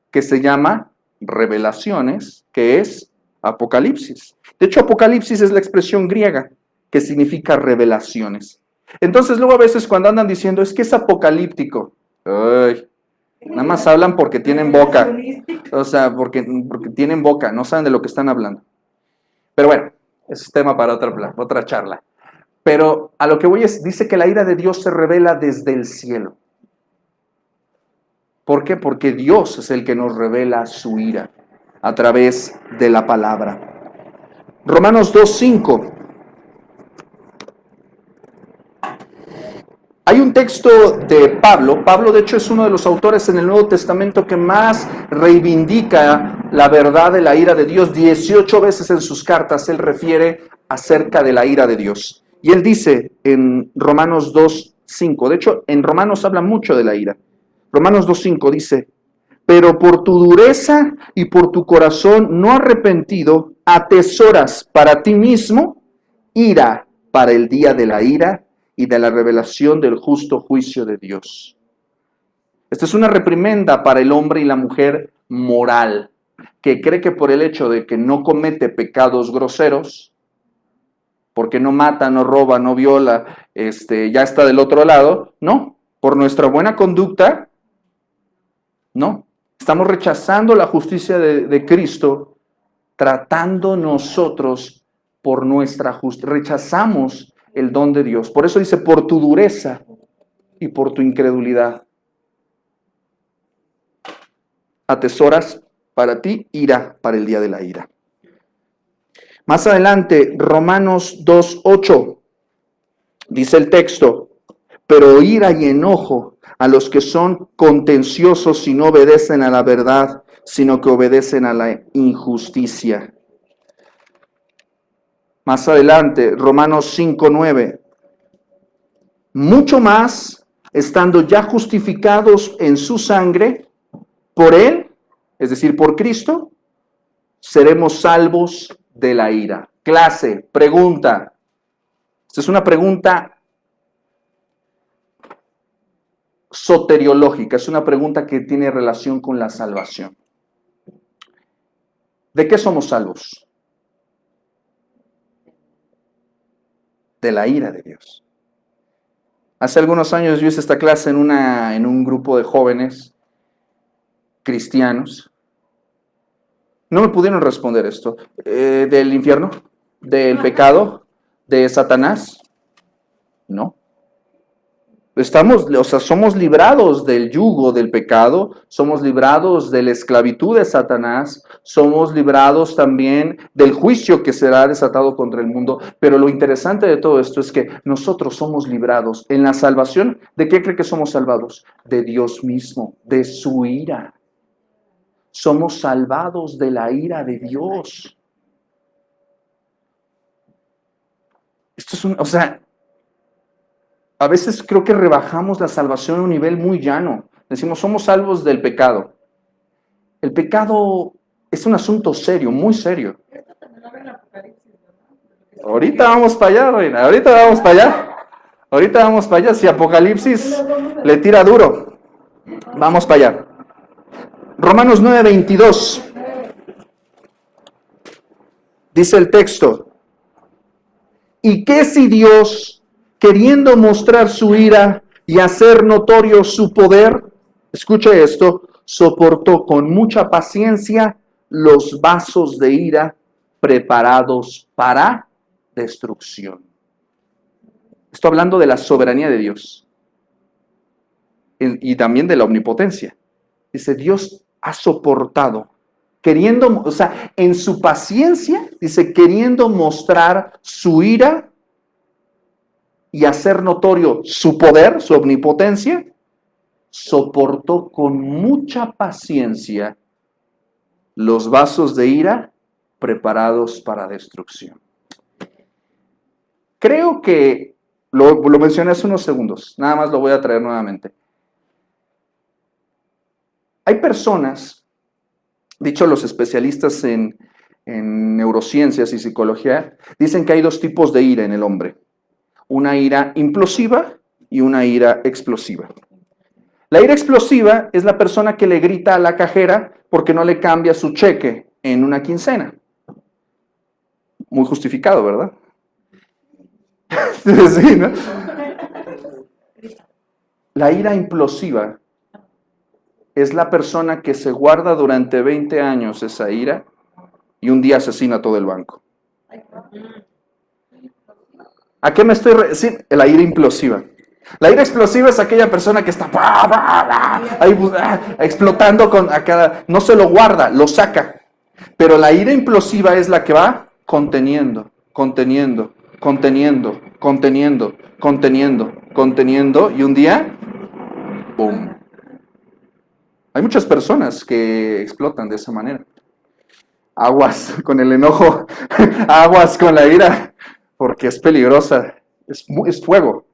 A: que se llama Revelaciones, que es Apocalipsis. De hecho, Apocalipsis es la expresión griega que significa revelaciones. Entonces, luego a veces cuando andan diciendo, es que es apocalíptico, ay, nada más hablan porque tienen boca. O sea, porque tienen boca, no saben de lo que están hablando. Pero bueno, es tema para otra charla. Pero a lo que voy es, dice que la ira de Dios se revela desde el cielo. ¿Por qué? Porque Dios es el que nos revela su ira a través de la palabra. Romanos 2:5. Hay un texto de Pablo. Pablo, de hecho, es uno de los autores en el Nuevo Testamento que más reivindica la verdad de la ira de Dios. 18 veces en sus cartas él refiere acerca de la ira de Dios. Y él dice en Romanos 2:5, de hecho, en Romanos habla mucho de la ira. Romanos 2:5 dice, pero por tu dureza y por tu corazón no arrepentido, atesoras para ti mismo ira para el día de la ira y de la revelación del justo juicio de Dios. Esta es una reprimenda para el hombre y la mujer moral, que cree que por el hecho de que no comete pecados groseros, porque no mata, no roba, no viola, ya está del otro lado. No, por nuestra buena conducta, no. Estamos rechazando la justicia de Cristo, tratando nosotros por nuestra justicia. Rechazamos el don de Dios. Por eso dice, por tu dureza y por tu incredulidad. Atesoras para ti ira para el día de la ira. Más adelante, Romanos 2:8, dice el texto, pero ira y enojo a los que son contenciosos y no obedecen a la verdad, sino que obedecen a la injusticia. Más adelante, Romanos 5:9, mucho más, estando ya justificados en su sangre, por él, es decir, por Cristo, seremos salvos de la ira. Clase, pregunta. Esta es una pregunta soteriológica, es una pregunta que tiene relación con la salvación. ¿De qué somos salvos? de la ira de Dios. Hace algunos años yo hice esta clase en un grupo de jóvenes cristianos. No me pudieron responder esto. ¿Del infierno? ¿Del pecado? ¿De Satanás? No. Somos librados del yugo del pecado, somos librados de la esclavitud de Satanás, somos librados también del juicio que será desatado contra el mundo. Pero lo interesante de todo esto es que nosotros somos librados en la salvación. ¿De qué cree que somos salvados? De Dios mismo, de su ira. Somos salvados de la ira de Dios. Esto es a veces creo que rebajamos la salvación a un nivel muy llano. Decimos, somos salvos del pecado. El pecado es un asunto serio, muy serio.
B: Esto también habla en Apocalipsis, ¿verdad?
A: Ahorita vamos para allá, reina. Ahorita vamos para allá. Ahorita vamos para allá. Si Apocalipsis le tira duro, vamos para allá. Romanos 9:22. Dice el texto. ¿Y qué si Dios, queriendo mostrar su ira y hacer notorio su poder, escuche esto, soportó con mucha paciencia los vasos de ira preparados para destrucción? Estoy hablando de la soberanía de Dios y también de la omnipotencia. Dice, Dios ha soportado, queriendo, en su paciencia, dice, queriendo mostrar su ira y hacer notorio su poder, su omnipotencia, soportó con mucha paciencia los vasos de ira preparados para destrucción. Creo que, lo mencioné hace unos segundos, nada más lo voy a traer nuevamente. Hay personas, dicho los especialistas en neurociencias y psicología, dicen que hay dos tipos de ira en el hombre. Una ira implosiva y una ira explosiva. La ira explosiva es la persona que le grita a la cajera porque no le cambia su cheque en una quincena. Muy justificado, ¿verdad? Sí, ¿no? La ira implosiva es la persona que se guarda durante 20 años esa ira y un día asesina a todo el banco. ¿A qué me estoy refiriendo? La ira implosiva. La ira explosiva es aquella persona que está ahí, explotando no se lo guarda, lo saca. Pero la ira implosiva es la que va conteniendo, conteniendo, conteniendo, conteniendo, conteniendo, conteniendo, y un día, ¡boom! Hay muchas personas que explotan de esa manera. Aguas con el enojo, aguas con la ira, porque es peligrosa, es fuego.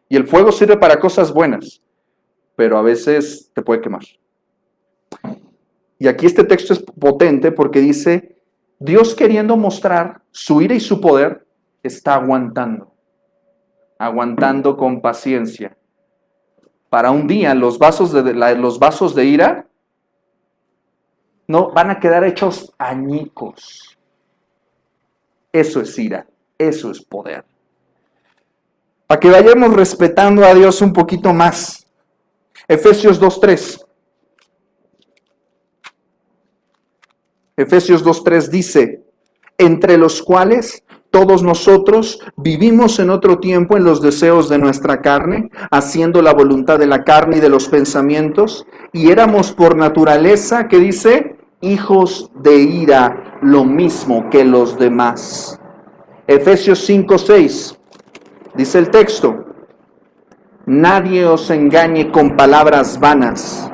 A: Y el fuego sirve para cosas buenas, pero a veces te puede quemar. Y aquí este texto es potente porque dice, Dios queriendo mostrar su ira y su poder, está aguantando con paciencia. Para un día los vasos de ira no van a quedar hechos añicos. Eso es ira, eso es poder. Para que vayamos respetando a Dios un poquito más. Efesios 2:3. Efesios 2:3 dice, entre los cuales todos nosotros vivimos en otro tiempo en los deseos de nuestra carne, haciendo la voluntad de la carne y de los pensamientos, y éramos por naturaleza, ¿qué dice? Hijos de ira, lo mismo que los demás. Efesios 5:6. Dice el texto, nadie os engañe con palabras vanas.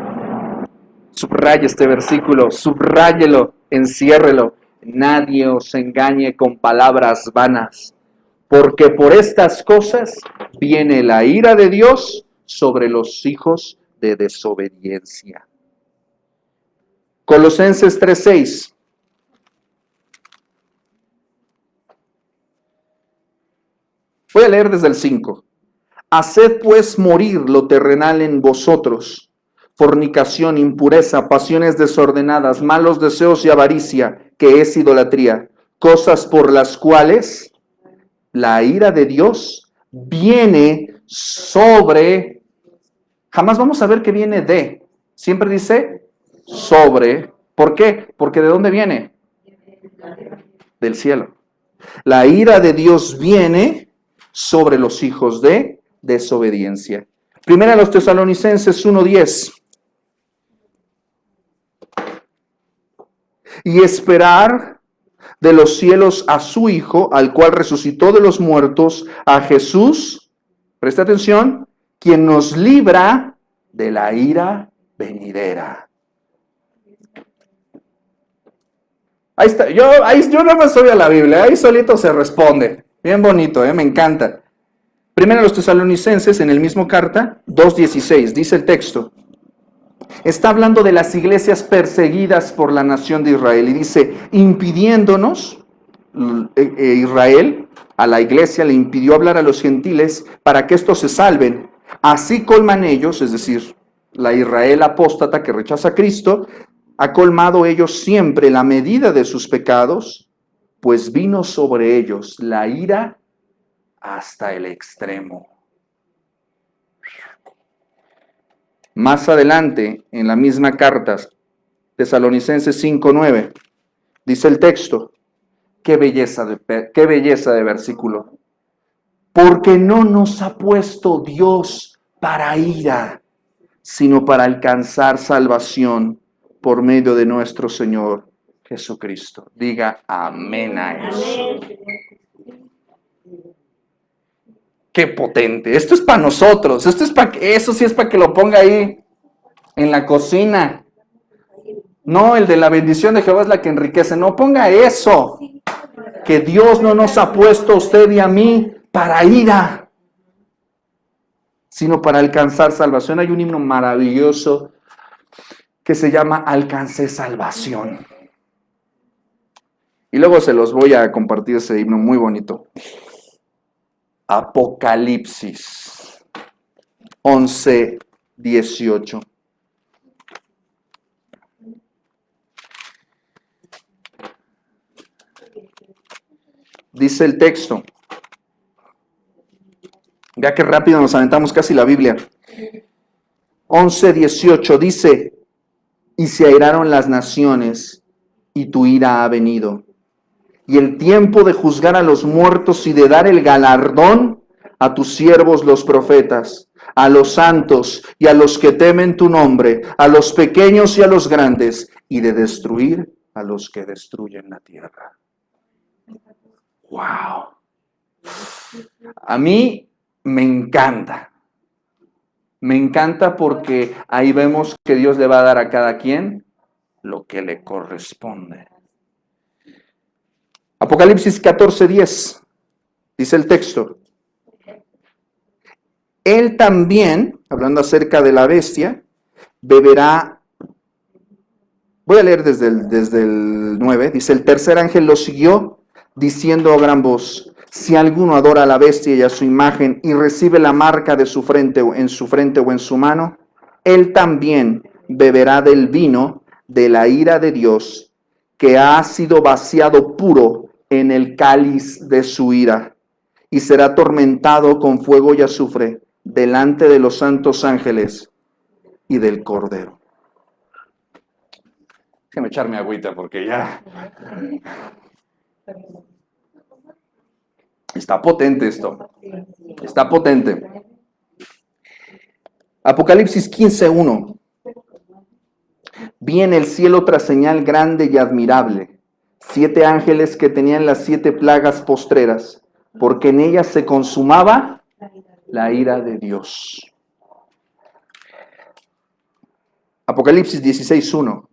A: Subraye este versículo, subráyelo, enciérrelo. Nadie os engañe con palabras vanas, porque por estas cosas viene la ira de Dios sobre los hijos de desobediencia. Colosenses 3:6. Voy a leer desde el 5. Haced pues morir lo terrenal en vosotros, fornicación, impureza, pasiones desordenadas, malos deseos y avaricia, que es idolatría, cosas por las cuales la ira de Dios viene sobre, jamás vamos a ver que viene de, siempre dice sobre. ¿Por qué? Porque ¿de dónde viene? Del cielo. La ira de Dios viene sobre los hijos de desobediencia. Primera a los Tesalonicenses 1:10. Y esperar de los cielos a su Hijo, al cual resucitó de los muertos, a Jesús, presta atención, quien nos libra de la ira venidera. Ahí está, yo no me soy a la Biblia, ahí solito se responde. Bien bonito, me encanta. Primero a los Tesalonicenses, en el mismo carta, 2:16, dice el texto. Está hablando de las iglesias perseguidas por la nación de Israel y dice, impidiéndonos, Israel, a la iglesia le impidió hablar a los gentiles para que estos se salven. Así colman ellos, es decir, la Israel apóstata que rechaza a Cristo, ha colmado ellos siempre la medida de sus pecados, pues vino sobre ellos la ira hasta el extremo. Más adelante, en la misma carta, Tesalonicenses 5:9, dice el texto, qué belleza de versículo. Porque no nos ha puesto Dios para ira, sino para alcanzar salvación por medio de nuestro Señor Jesucristo. Diga amén a eso. Qué potente. Esto es para nosotros. Esto es para que, eso sí es para que lo ponga ahí en la cocina. No, el de la bendición de Jehová es la que enriquece. No ponga eso. Que Dios no nos ha puesto a usted y a mí para ira, sino para alcanzar salvación. Hay un himno maravilloso que se llama Alcancé salvación. Y luego se los voy a compartir ese himno muy bonito. Apocalipsis 11:18. Dice el texto. Ya que rápido nos aventamos casi la Biblia. 11:18 dice, y se airaron las naciones, y tu ira ha venido. Y el tiempo de juzgar a los muertos y de dar el galardón a tus siervos los profetas, a los santos y a los que temen tu nombre, a los pequeños y a los grandes, y de destruir a los que destruyen la tierra. ¡Wow! A mí me encanta. Me encanta porque ahí vemos que Dios le va a dar a cada quien lo que le corresponde. Apocalipsis 14:10, dice el texto. Él también, hablando acerca de la bestia, beberá. Voy a leer desde el 9. Dice, el tercer ángel lo siguió, diciendo a gran voz, si alguno adora a la bestia y a su imagen y recibe la marca de su frente o en su mano, él también beberá del vino de la ira de Dios, que ha sido vaciado puro en el cáliz de su ira, y será atormentado con fuego y azufre delante de los santos ángeles y del Cordero. Déjame echarme agüita porque ya está potente esto. Está potente. Apocalipsis 15:1. Vi en el cielo otra señal grande y admirable, 7 ángeles que tenían las 7 plagas postreras, porque en ellas se consumaba la ira de Dios. Apocalipsis 16:1.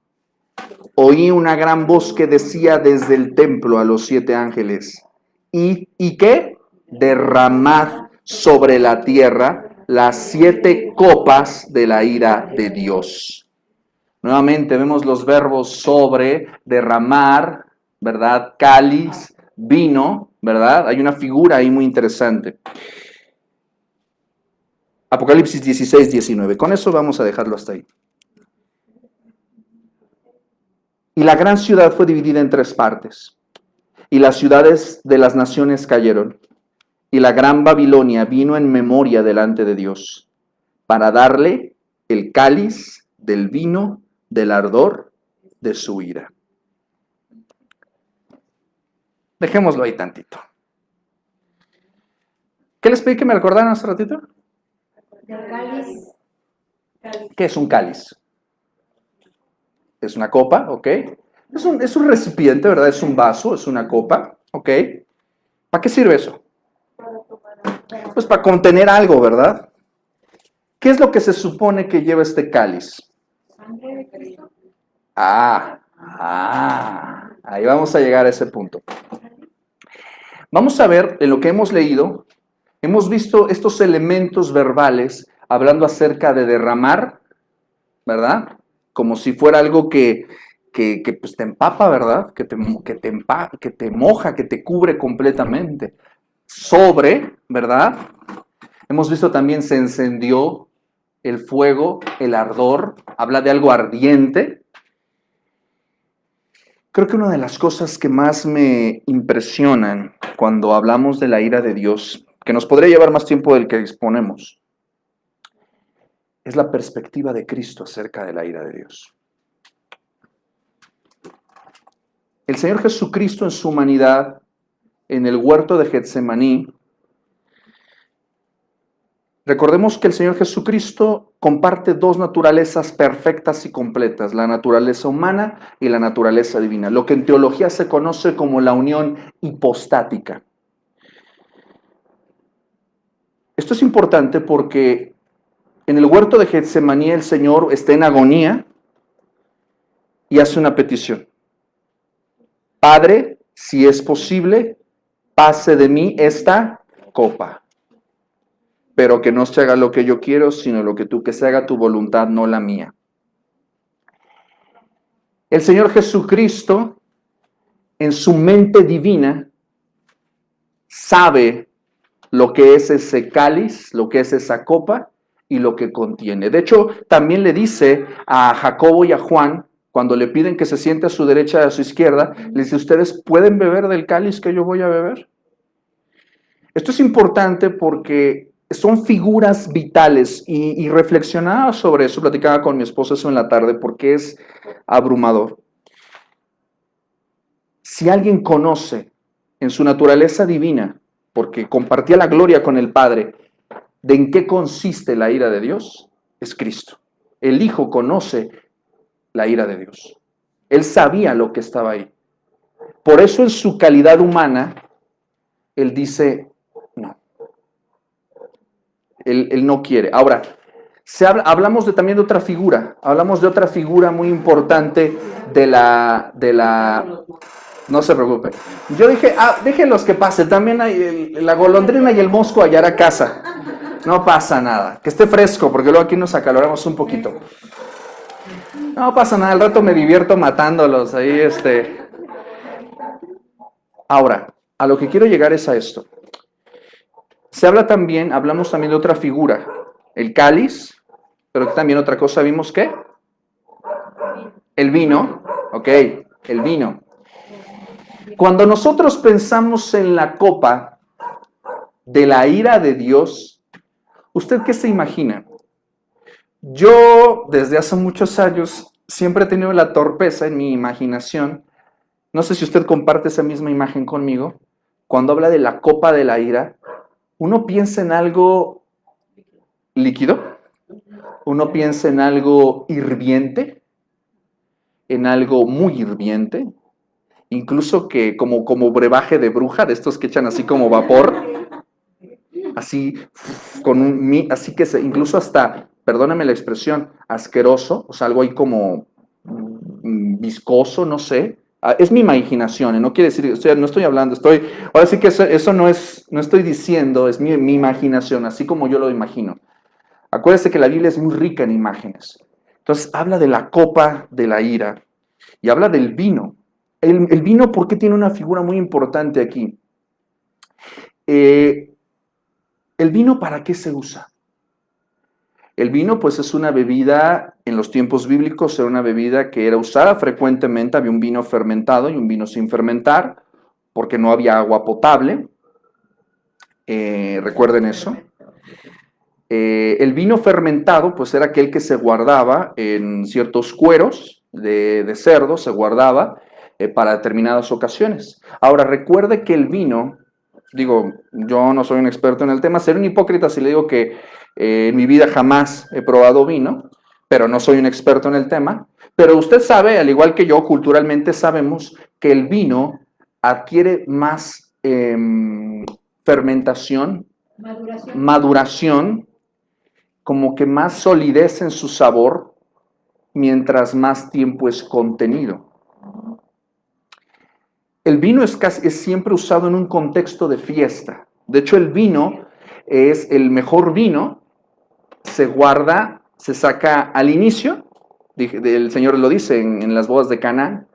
A: Oí una gran voz que decía desde el templo a los 7 ángeles, ¿y qué? Derramad sobre la tierra las 7 copas de la ira de Dios. Nuevamente vemos los verbos sobre, derramar, ¿verdad? Cáliz, vino, ¿verdad? Hay una figura ahí muy interesante. Apocalipsis 16:19. Con eso vamos a dejarlo hasta ahí. Y la gran ciudad fue dividida en 3 partes, y las ciudades de las naciones cayeron. y la gran Babilonia vino en memoria delante de Dios, para darle el cáliz del vino del ardor de su ira. Dejémoslo ahí tantito. ¿Qué les pedí que me recordaran hace ratito?
B: El cáliz.
A: ¿Qué es un cáliz? Es una copa, ¿ok? Es un recipiente, ¿verdad? Es un vaso, es una copa, ¿ok? ¿Para qué sirve eso? Pues para contener algo, ¿verdad? ¿Qué es lo que se supone que lleva este cáliz?
B: Sangre de Cristo.
A: Ahí vamos a llegar a ese punto. Vamos a ver, en lo que hemos leído, hemos visto estos elementos verbales hablando acerca de derramar, ¿verdad? Como si fuera algo que pues te empapa, ¿verdad? Que te moja, que te cubre completamente. Sobre, ¿verdad? Hemos visto también se encendió el fuego, el ardor, habla de algo ardiente. Creo que una de las cosas que más me impresionan cuando hablamos de la ira de Dios, que nos podría llevar más tiempo del que disponemos, es la perspectiva de Cristo acerca de la ira de Dios. El Señor Jesucristo en su humanidad, en el huerto de Getsemaní, recordemos que el Señor Jesucristo comparte dos naturalezas perfectas y completas, la naturaleza humana y la naturaleza divina, lo que en teología se conoce como la unión hipostática. Esto es importante porque en el huerto de Getsemaní el Señor está en agonía y hace una petición. Padre, si es posible, pase de mí esta copa, pero que no se haga lo que yo quiero, sino lo que tú, que se haga tu voluntad, no la mía. El Señor Jesucristo, en su mente divina, sabe lo que es ese cáliz, lo que es esa copa y lo que contiene. De hecho, también le dice a Jacobo y a Juan, cuando le piden que se siente a su derecha y a su izquierda, le dice, ¿ustedes pueden beber del cáliz que yo voy a beber? Esto es importante porque son figuras vitales y reflexionaba sobre eso, platicaba con mi esposa eso en la tarde porque es abrumador. Si alguien conoce en su naturaleza divina, porque compartía la gloria con el Padre, de en qué consiste la ira de Dios, es Cristo. El Hijo conoce la ira de Dios. Él sabía lo que estaba ahí. Por eso en su calidad humana, Él dice, no. Él no quiere. Ahora, hablamos también de otra figura. Hablamos de otra figura muy importante de la no se preocupe. Yo dije, déjenlos que pase. También hay la golondrina y el mosco hallará casa. No pasa nada. Que esté fresco, porque luego aquí nos acaloramos un poquito. No pasa nada, al rato me divierto matándolos. Ahí Ahora, a lo que quiero llegar es a esto. Hablamos también de otra figura. El cáliz, pero también otra cosa, ¿vimos qué? El vino. Ok, el vino. Cuando nosotros pensamos en la copa de la ira de Dios, ¿usted qué se imagina? Yo, desde hace muchos años, siempre he tenido la torpeza en mi imaginación. No sé si usted comparte esa misma imagen conmigo. Cuando habla de la copa de la ira, uno piensa en algo líquido, uno piensa en algo hirviente, en algo muy hirviente, incluso que como brebaje de bruja, de estos que echan así como vapor, así, así que incluso hasta, perdóname la expresión, asqueroso, o sea, algo ahí como viscoso, no sé. Es mi imaginación, no quiere decir, no estoy hablando, ahora sí que eso no estoy diciendo, es mi imaginación, así como yo lo imagino. Acuérdese que la Biblia es muy rica en imágenes. Entonces, habla de la copa de la ira y habla del vino. El vino, ¿por qué tiene una figura muy importante aquí? ¿El vino para qué se usa? El vino, pues, es una bebida, en los tiempos bíblicos, era una bebida que era usada frecuentemente. Había un vino fermentado y un vino sin fermentar, porque no había agua potable. Recuerden eso. El vino fermentado, pues era aquel que se guardaba en ciertos cueros de cerdo, se guardaba para determinadas ocasiones. Ahora, recuerde que el vino, digo, yo no soy un experto en el tema, seré un hipócrita si le digo que en mi vida jamás he probado vino, pero no soy un experto en el tema. Pero usted sabe, al igual que yo, culturalmente sabemos que el vino adquiere más fermentación, maduración, como que más solidez en su sabor mientras más tiempo es contenido. El vino es siempre usado en un contexto de fiesta. De hecho, el vino es el mejor vino, se guarda, se saca al inicio, el Señor lo dice en las bodas de Caná,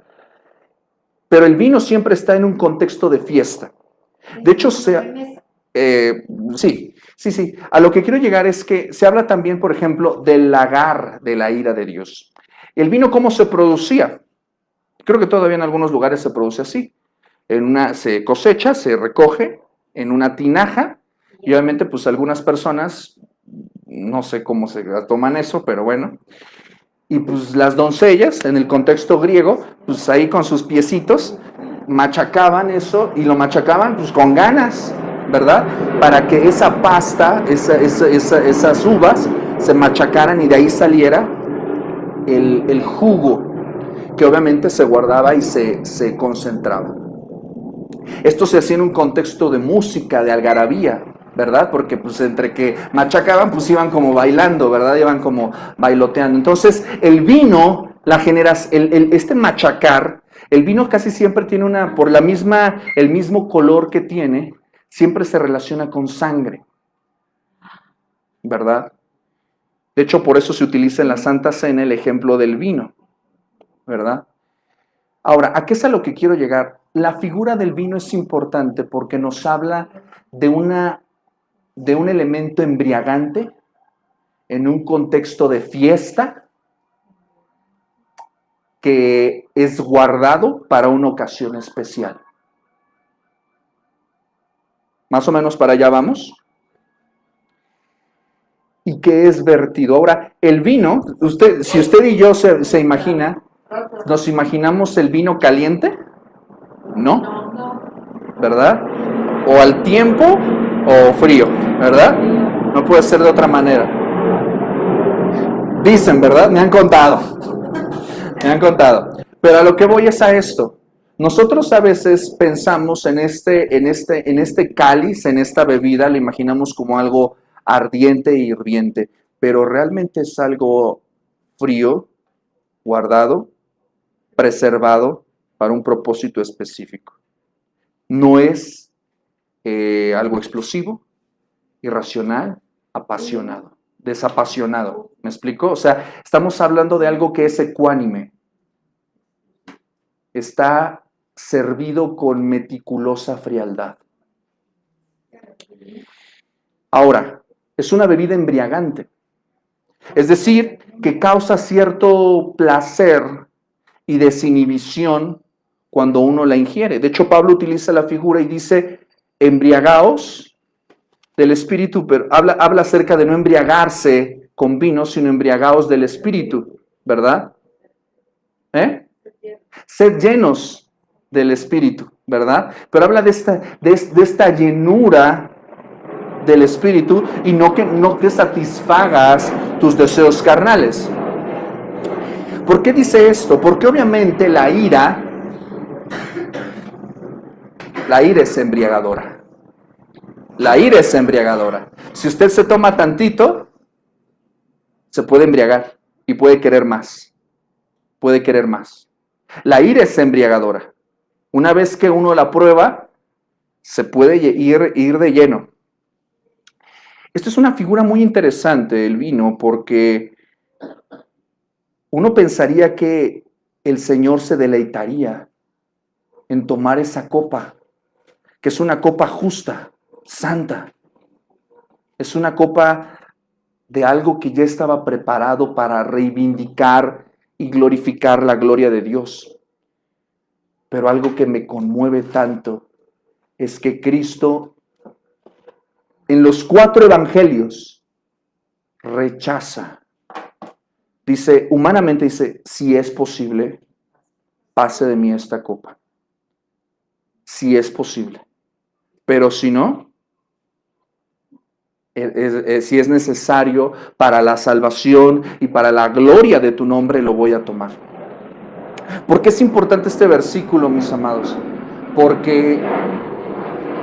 A: pero el vino siempre está en un contexto de fiesta. De hecho, sí. A lo que quiero llegar es que se habla también, por ejemplo, del lagar de la ira de Dios. ¿El vino cómo se producía? Creo que todavía en algunos lugares se produce así. Se cosecha, se recoge en una tinaja y obviamente pues algunas personas, no sé cómo se toman eso, pero bueno. Y pues las doncellas, en el contexto griego, pues ahí con sus piecitos, machacaban eso y lo machacaban pues con ganas, ¿verdad? Para que esa pasta, esas uvas, se machacaran y de ahí saliera el jugo, que obviamente se guardaba y se concentraba. Esto se hacía en un contexto de música, de algarabía, ¿verdad? Porque pues entre que machacaban, pues iban como bailando, ¿verdad? Iban como bailoteando. Entonces, el vino, este machacar, el vino casi siempre tiene el mismo color que tiene, siempre se relaciona con sangre, ¿verdad? De hecho, por eso se utiliza en la Santa Cena el ejemplo del vino, ¿verdad? Ahora, ¿a qué es a lo que quiero llegar? La figura del vino es importante porque nos habla de un elemento embriagante en un contexto de fiesta que es guardado para una ocasión especial. Más o menos para allá vamos. Y que es vertido. Ahora, el vino, si usted y yo se imagina, ¿nos imaginamos el vino caliente? No, ¿verdad? O al tiempo o frío, ¿verdad? No puede ser de otra manera. Dicen, ¿verdad? Me han contado. Pero a lo que voy es a esto. Nosotros a veces pensamos en este cáliz, en esta bebida, la imaginamos como algo ardiente e hirviente, pero realmente es algo frío, guardado, preservado para un propósito específico. No es algo explosivo, irracional, apasionado, desapasionado. ¿Me explico? O sea, estamos hablando de algo que es ecuánime. Está servido con meticulosa frialdad. Ahora, es una bebida embriagante. Es decir, que causa cierto placer y desinhibición cuando uno la ingiere. De hecho, Pablo utiliza la figura y dice, embriagaos del espíritu, pero habla acerca de no embriagarse con vino, sino embriagaos del espíritu, ¿verdad? Sed llenos del espíritu, ¿verdad? Pero habla de esta llenura del espíritu y no que satisfagas tus deseos carnales. ¿Por qué dice esto? Porque obviamente la ira es embriagadora. La ira es embriagadora. Si usted se toma tantito, se puede embriagar y puede querer más. Puede querer más. La ira es embriagadora. Una vez que uno la prueba, se puede ir de lleno. Esto es una figura muy interesante, el vino, porque uno pensaría que el Señor se deleitaría en tomar esa copa, que es una copa justa, santa. Es una copa de algo que ya estaba preparado para reivindicar y glorificar la gloria de Dios. Pero algo que me conmueve tanto es que Cristo en los 4 evangelios rechaza. Dice, humanamente dice, si es posible, pase de mí esta copa. Si es posible. Pero si no, si es necesario para la salvación y para la gloria de tu nombre, lo voy a tomar. ¿Por qué es importante este versículo, mis amados? Porque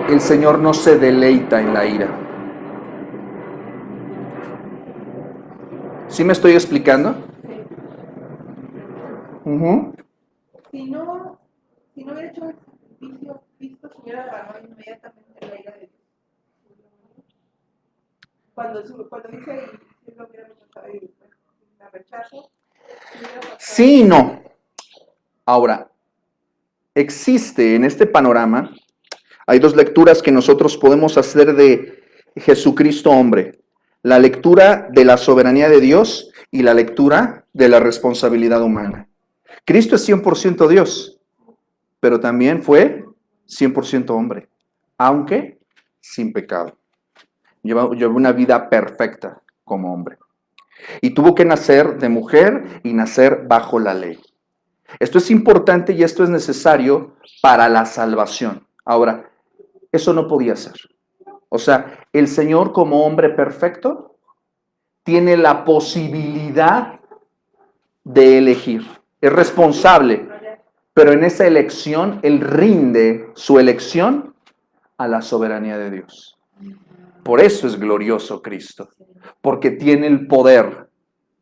A: el Señor no se deleita en la ira. ¿Sí me estoy explicando? Uh-huh.
B: Si no hubiera hecho el sacrificio, Cristo se hubiera derramado inmediatamente la ira de Dios. Cuando dice ahí, si lo hubiera rechazado y la rechazo,
A: sí y no. Ahora, existe en este panorama, hay 2 lecturas que nosotros podemos hacer de Jesucristo hombre. La lectura de la soberanía de Dios y la lectura de la responsabilidad humana. Cristo es 100% Dios, pero también fue 100% hombre, aunque sin pecado. Llevó una vida perfecta como hombre. Y tuvo que nacer de mujer y nacer bajo la ley. Esto es importante y esto es necesario para la salvación. Ahora, eso no podía ser. O sea, el Señor como hombre perfecto tiene la posibilidad de elegir. Es responsable, pero en esa elección Él rinde su elección a la soberanía de Dios. Por eso es glorioso Cristo, porque tiene el poder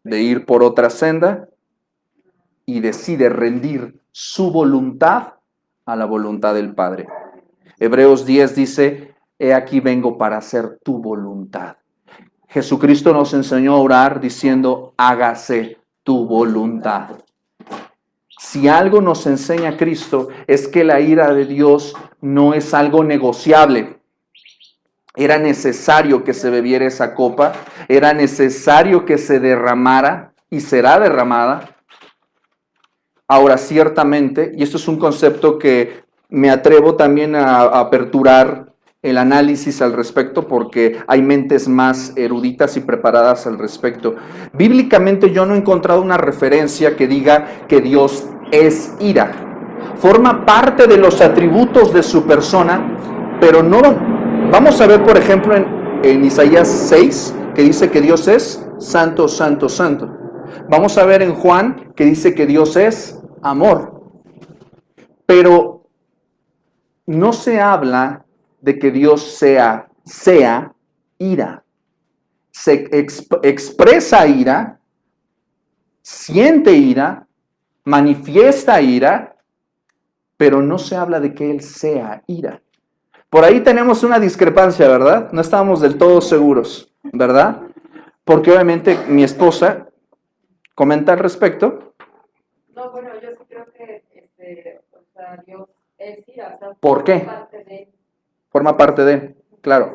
A: de ir por otra senda y decide rendir su voluntad a la voluntad del Padre. Hebreos 10 dice, he aquí vengo para hacer tu voluntad. Jesucristo nos enseñó a orar diciendo, hágase tu voluntad. Si algo nos enseña Cristo es que la ira de Dios no es algo negociable. Era necesario que se bebiera esa copa, era necesario que se derramara y será derramada. Ahora, ciertamente, y esto es un concepto que me atrevo también a aperturar el análisis al respecto porque hay mentes más eruditas y preparadas al respecto. Bíblicamente yo no he encontrado una referencia que diga que Dios es ira. Forma parte de los atributos de su persona, pero no. Vamos a ver, por ejemplo, en Isaías 6, que dice que Dios es santo, santo, santo. Vamos a ver en Juan, que dice que Dios es amor. Pero no se habla de que Dios sea ira. Se expresa ira, siente ira, manifiesta ira, pero no se habla de que Él sea ira. Por ahí tenemos una discrepancia, ¿verdad? No estábamos del todo seguros, ¿verdad? Porque obviamente mi esposa comenta al respecto.
B: No, bueno, yo sí creo que Dios es ira.
A: ¿Por qué? Forma parte de, claro.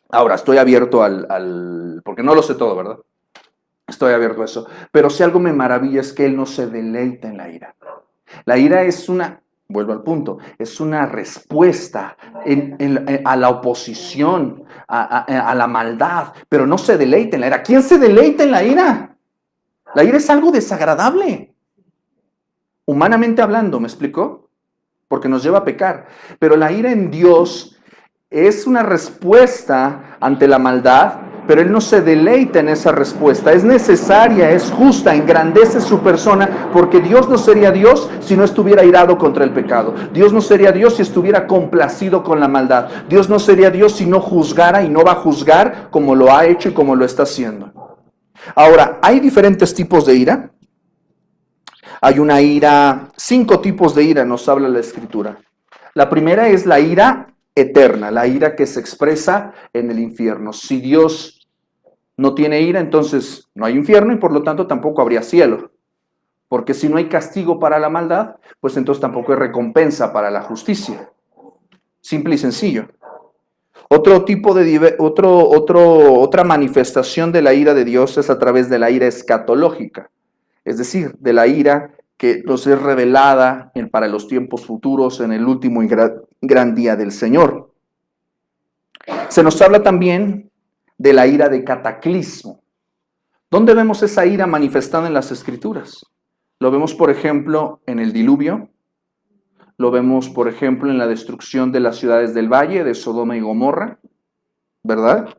A: Ahora, estoy abierto porque no lo sé todo, ¿verdad? Estoy abierto a eso. Pero si algo me maravilla es que Él no se deleita en la ira. La ira es vuelvo al punto, es una respuesta a la oposición, a la maldad, pero no se deleita en la ira. ¿Quién se deleita en la ira? La ira es algo desagradable. Humanamente hablando, ¿me explicó? Porque nos lleva a pecar. Pero la ira en Dios es una respuesta ante la maldad, pero Él no se deleita en esa respuesta. Es necesaria, es justa, engrandece su persona, porque Dios no sería Dios si no estuviera irado contra el pecado. Dios no sería Dios si estuviera complacido con la maldad. Dios no sería Dios si no juzgara y no va a juzgar como lo ha hecho y como lo está haciendo. Ahora, hay diferentes tipos de ira. Hay una ira, 5 tipos de ira nos habla la Escritura. La primera es la ira eterna, la ira que se expresa en el infierno. Si Dios no tiene ira, entonces no hay infierno y por lo tanto tampoco habría cielo. Porque si no hay castigo para la maldad, pues entonces tampoco hay recompensa para la justicia. Simple y sencillo. Otra manifestación de la ira de Dios es a través de la ira escatológica. Es decir, de la ira que nos es revelada para los tiempos futuros en el último y gran día del Señor. Se nos habla también de la ira de cataclismo. ¿Dónde vemos esa ira manifestada en las Escrituras? Lo vemos, por ejemplo, en el diluvio. Lo vemos, por ejemplo, en la destrucción de las ciudades del valle, de Sodoma y Gomorra, ¿verdad?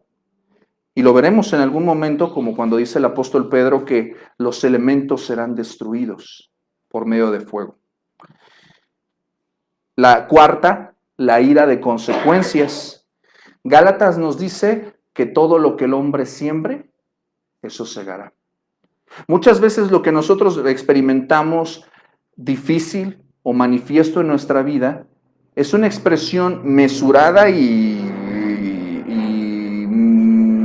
A: Y lo veremos en algún momento, como cuando dice el apóstol Pedro, que los elementos serán destruidos por medio de fuego. La cuarta, la ira de consecuencias. Gálatas nos dice que todo lo que el hombre siembre, eso segará. Muchas veces lo que nosotros experimentamos difícil o manifiesto en nuestra vida es una expresión mesurada y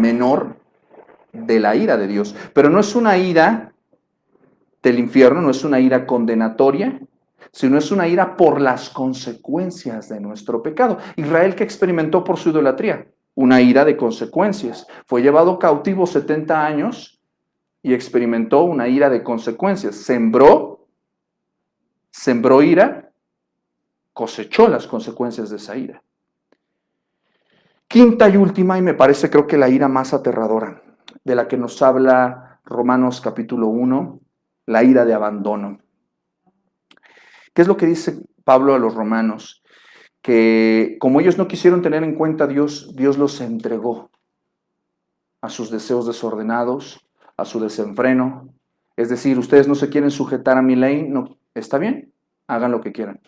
A: menor de la ira de Dios. Pero no es una ira del infierno, no es una ira condenatoria, sino es una ira por las consecuencias de nuestro pecado. Israel, que experimentó por su idolatría, una ira de consecuencias. Fue llevado cautivo 70 años y experimentó una ira de consecuencias. Sembró ira, cosechó las consecuencias de esa ira. Quinta y última, y me parece creo que la ira más aterradora, de la que nos habla Romanos capítulo 1, la ira de abandono. ¿Qué es lo que dice Pablo a los romanos? Que como ellos no quisieron tener en cuenta a Dios, Dios los entregó a sus deseos desordenados, a su desenfreno. Es decir, ustedes no se quieren sujetar a mi ley, no, ¿está bien? Hagan lo que quieran.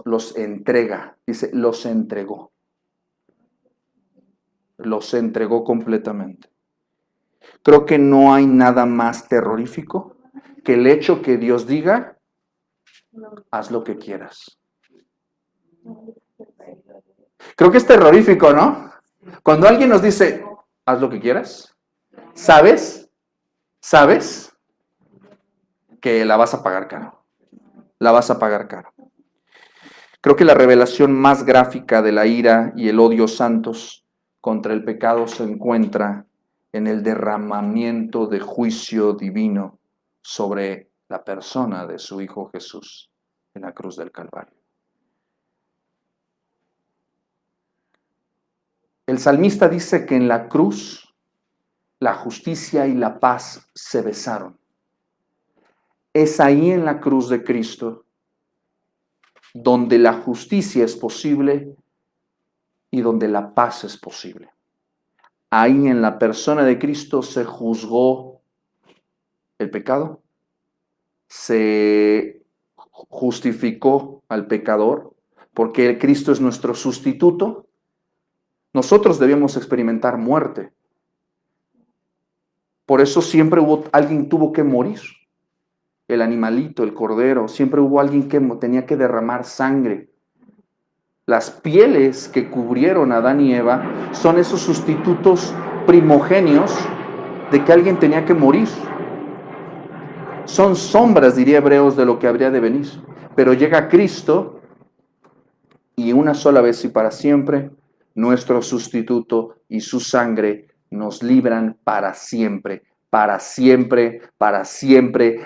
A: Los entrega, dice, los entregó. Los entregó completamente. Creo que no hay nada más terrorífico que el hecho que Dios diga, haz lo que quieras. Creo que es terrorífico, ¿no? Cuando alguien nos dice, haz lo que quieras, ¿sabes que la vas a pagar caro? La vas a pagar caro. Creo que la revelación más gráfica de la ira y el odio santos contra el pecado se encuentra en el derramamiento de juicio divino sobre la persona de su Hijo Jesús en la cruz del Calvario. El salmista dice que en la cruz la justicia y la paz se besaron. Es ahí en la cruz de Cristo donde la justicia es posible y donde la paz es posible. Ahí en la persona de Cristo se juzgó el pecado, se justificó al pecador, porque Cristo es nuestro sustituto. Nosotros debíamos experimentar muerte. Por eso siempre alguien tuvo que morir. El animalito, el cordero, siempre hubo alguien que tenía que derramar sangre. Las pieles que cubrieron a Adán y Eva son esos sustitutos primogenios de que alguien tenía que morir. Son sombras, diría Hebreos, de lo que habría de venir. Pero llega Cristo y una sola vez y para siempre, nuestro sustituto y su sangre nos libran para siempre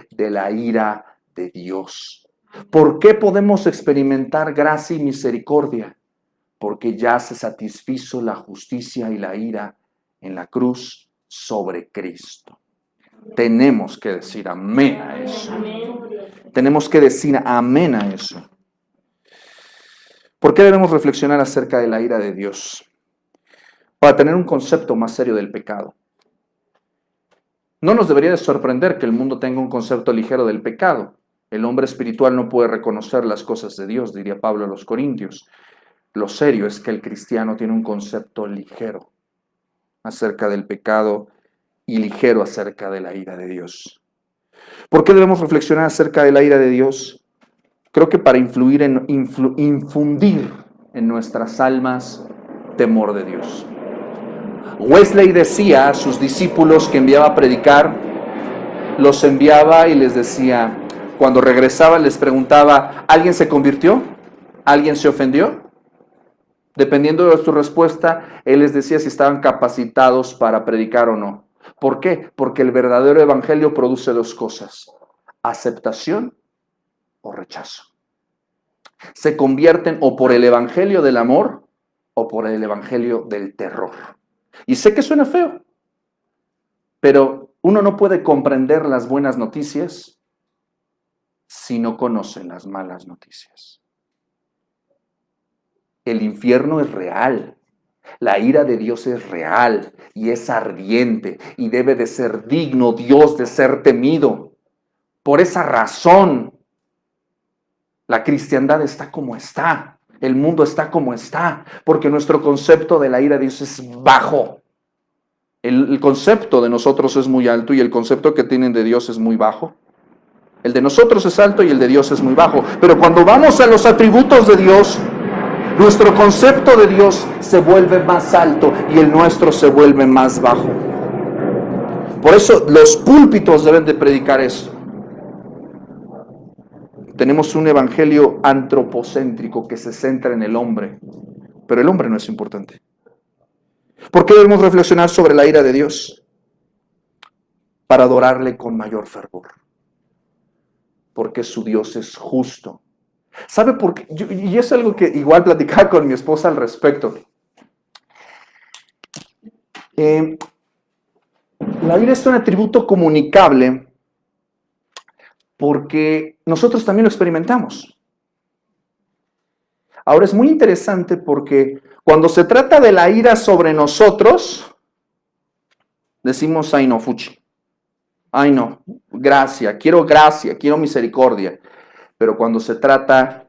A: de la ira de Dios. ¿Por qué podemos experimentar gracia y misericordia? Porque ya se satisfizo la justicia y la ira en la cruz sobre Cristo. Tenemos que decir amén a eso. Tenemos que decir amén a eso. ¿Por qué debemos reflexionar acerca de la ira de Dios? Para tener un concepto más serio del pecado. No nos debería de sorprender que el mundo tenga un concepto ligero del pecado. El hombre espiritual no puede reconocer las cosas de Dios, diría Pablo a los Corintios. Lo serio es que el cristiano tiene un concepto ligero acerca del pecado y ligero acerca de la ira de Dios. ¿Por qué debemos reflexionar acerca de la ira de Dios? Creo que para infundir en nuestras almas temor de Dios. Wesley decía a sus discípulos que enviaba a predicar, los enviaba y les decía, cuando regresaba les preguntaba, ¿alguien se convirtió? ¿Alguien se ofendió? Dependiendo de su respuesta, él les decía si estaban capacitados para predicar o no. ¿Por qué? Porque el verdadero evangelio produce dos cosas, aceptación o rechazo. Se convierten o por el evangelio del amor o por el evangelio del terror. Y sé que suena feo, pero uno no puede comprender las buenas noticias si no conoce las malas noticias. El infierno es real. La ira de Dios es real y es ardiente y debe de ser digno Dios de ser temido. Por esa razón, la cristiandad está como está, el mundo está como está, porque nuestro concepto de la ira de Dios es bajo. El concepto de nosotros es muy alto y el concepto que tienen de Dios es muy bajo. El de nosotros es alto y el de Dios es muy bajo. Pero cuando vamos a los atributos de Dios, nuestro concepto de Dios se vuelve más alto y el nuestro se vuelve más bajo. Por eso los púlpitos deben de predicar eso. Tenemos un evangelio antropocéntrico que se centra en el hombre, pero el hombre no es importante. ¿Por qué debemos reflexionar sobre la ira de Dios? Para adorarle con mayor fervor. Porque su Dios es justo. ¿Sabe por qué? Y es algo que igual platicaba con mi esposa al respecto. La ira es un atributo comunicable porque nosotros también lo experimentamos. Ahora es muy interesante porque cuando se trata de la ira sobre nosotros, decimos, ay no, fuchi. Ay no, gracia, quiero misericordia. Pero cuando se trata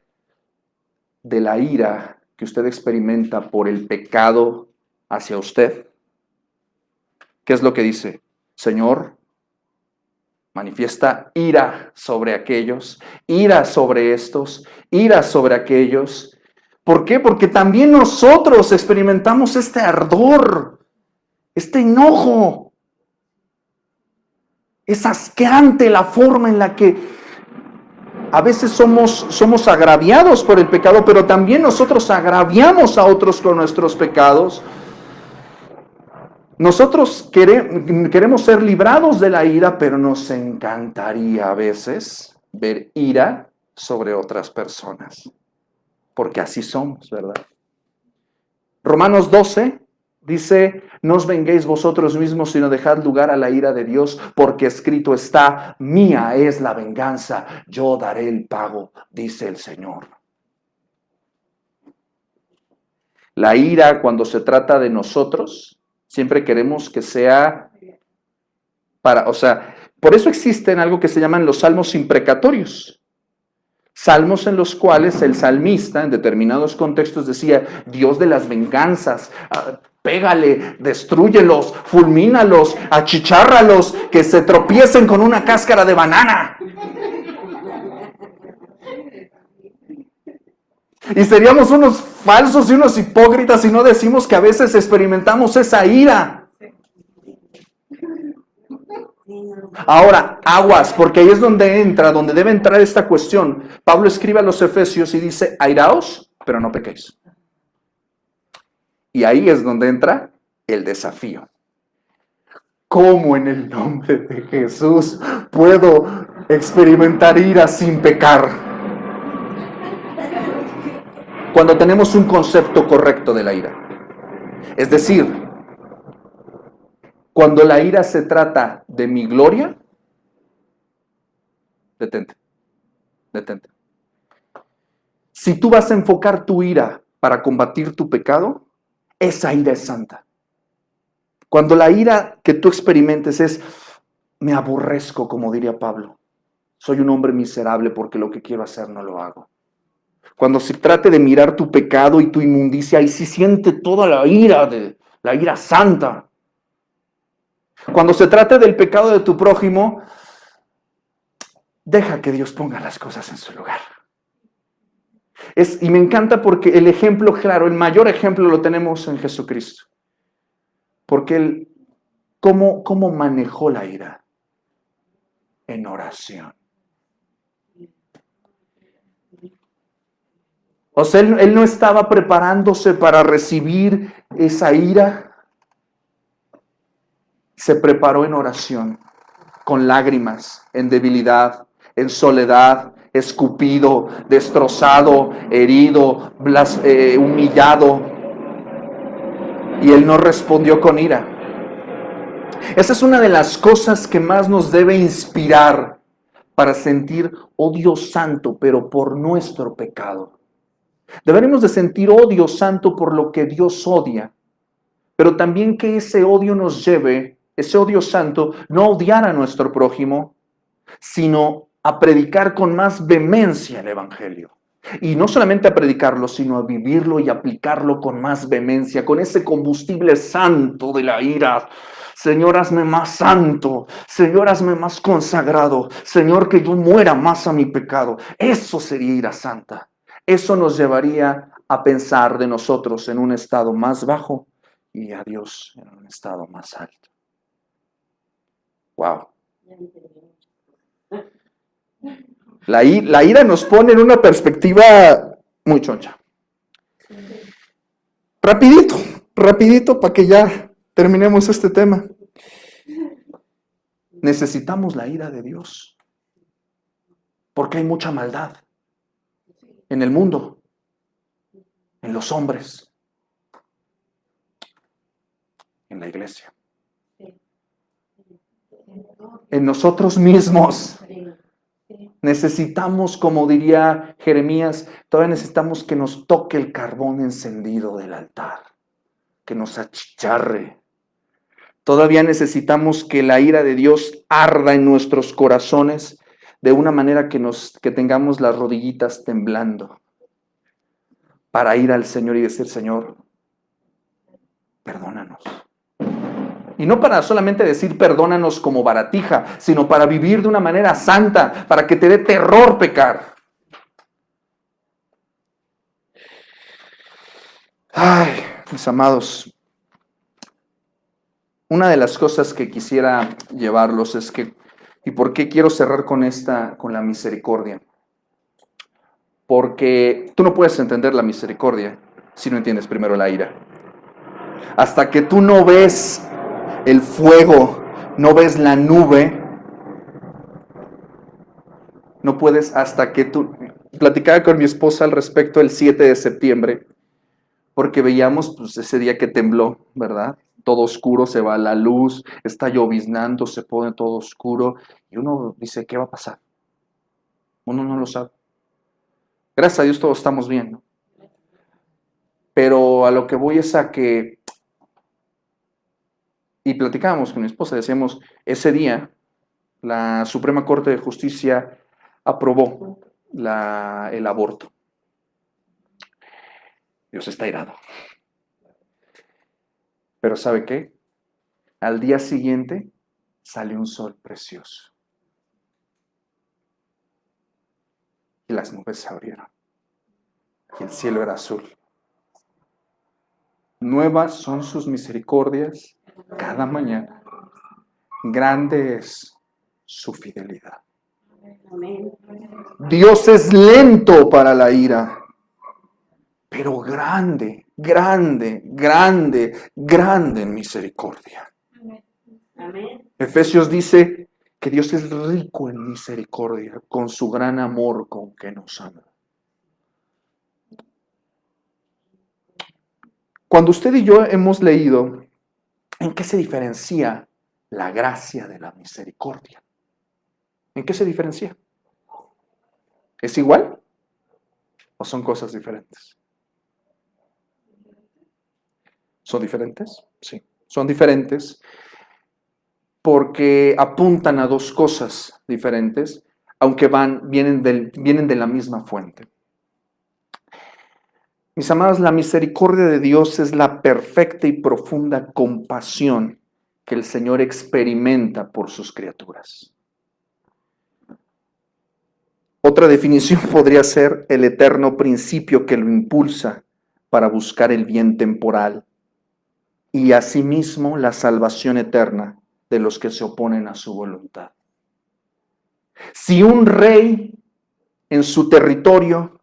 A: de la ira que usted experimenta por el pecado hacia usted, ¿qué es lo que dice? Señor, manifiesta ira sobre aquellos, ira sobre estos, ira sobre aquellos. ¿Por qué? Porque también nosotros experimentamos este ardor, este enojo. Es asqueante la forma en la que a veces somos agraviados por el pecado, pero también nosotros agraviamos a otros con nuestros pecados. Nosotros queremos ser librados de la ira, pero nos encantaría a veces ver ira sobre otras personas, porque así somos, ¿verdad? Romanos 12 dice, no os venguéis vosotros mismos, sino dejad lugar a la ira de Dios, porque escrito está, mía es la venganza, yo daré el pago, dice el Señor. La ira, cuando se trata de nosotros, siempre queremos que sea por eso existen algo que se llaman los salmos imprecatorios. Salmos en los cuales el salmista, en determinados contextos, decía, Dios de las venganzas, pégale, destrúyelos, fulmínalos, achichárralos, que se tropiecen con una cáscara de banana. Y seríamos unos falsos y unos hipócritas si no decimos que a veces experimentamos esa ira. Ahora, aguas, porque ahí es donde debe entrar esta cuestión. Pablo escribe a los Efesios y dice, airaos, pero no pequéis. Y ahí es donde entra el desafío. ¿Cómo en el nombre de Jesús puedo experimentar ira sin pecar? Cuando tenemos un concepto correcto de la ira. Es decir, cuando la ira se trata de mi gloria, detente. Si tú vas a enfocar tu ira para combatir tu pecado, esa ira es santa. Cuando la ira que tú experimentes es, me aborrezco, como diría Pablo. Soy un hombre miserable porque lo que quiero hacer no lo hago. Cuando se trate de mirar tu pecado y tu inmundicia, ahí sí siente toda la ira santa. Cuando se trate del pecado de tu prójimo, deja que Dios ponga las cosas en su lugar. Y me encanta porque el ejemplo claro, el mayor ejemplo lo tenemos en Jesucristo. Porque Él, ¿cómo manejó la ira? En oración. O sea, él no estaba preparándose para recibir esa ira. Se preparó en oración, con lágrimas, en debilidad, en soledad, escupido, destrozado, herido, humillado. y Él no respondió con ira. Esa es una de las cosas que más nos debe inspirar para sentir odio santo, pero por nuestro pecado. Deberemos de sentir odio santo por lo que Dios odia, pero también que ese odio nos lleve, ese odio santo, no a odiar a nuestro prójimo, sino a predicar con más vehemencia el Evangelio. Y no solamente a predicarlo, sino a vivirlo y aplicarlo con más vehemencia, con ese combustible santo de la ira. Señor, hazme más santo. Señor, hazme más consagrado. Señor, que yo muera más a mi pecado. Eso sería ira santa. Eso nos llevaría a pensar de nosotros en un estado más bajo y a Dios en un estado más alto. Wow. La ira nos pone en una perspectiva muy choncha. Rapidito para que ya terminemos este tema. Necesitamos la ira de Dios, porque hay mucha maldad en el mundo, en los hombres, en la iglesia, en nosotros mismos. Necesitamos, como diría Jeremías, todavía necesitamos que nos toque el carbón encendido del altar, que nos achicharre. Todavía necesitamos que la ira de Dios arda en nuestros corazones de una manera que tengamos las rodillitas temblando para ir al Señor y decir, Señor, perdónanos. Y no para solamente decir perdónanos como baratija, sino para vivir de una manera santa, para que te dé terror pecar. Ay, mis amados, una de las cosas que quisiera llevarlos es que, ¿y por qué quiero cerrar con la misericordia? Porque tú no puedes entender la misericordia si no entiendes primero la ira. Hasta que tú no ves el fuego, no ves la nube, no puedes hasta que tú... Platicaba con mi esposa al respecto el 7 de septiembre, porque veíamos pues, ese día que tembló, ¿verdad? Todo oscuro, se va la luz, está lloviznando, se pone todo oscuro, y uno dice, ¿qué va a pasar? Uno no lo sabe. Gracias a Dios todos estamos bien, ¿no? Pero a lo que voy es a que, y platicábamos con mi esposa, decíamos, ese día la Suprema Corte de Justicia aprobó el aborto. Dios está irado. Pero ¿sabe qué? Al día siguiente salió un sol precioso. Y las nubes se abrieron. Y el cielo era azul. Nuevas son sus misericordias cada mañana. Grande es su fidelidad. Dios es lento para la ira, pero grande en misericordia. Amén. Efesios dice que Dios es rico en misericordia, con su gran amor con que nos ama. Cuando usted y yo hemos leído, ¿en qué se diferencia la gracia de la misericordia? ¿En qué se diferencia? ¿Es igual o son cosas diferentes? ¿Son diferentes? Sí, son diferentes porque apuntan a dos cosas diferentes, aunque vienen de la misma fuente. Mis amados, la misericordia de Dios es la perfecta y profunda compasión que el Señor experimenta por sus criaturas. Otra definición podría ser el eterno principio que lo impulsa para buscar el bien temporal y asimismo la salvación eterna de los que se oponen a su voluntad. Si un rey en su territorio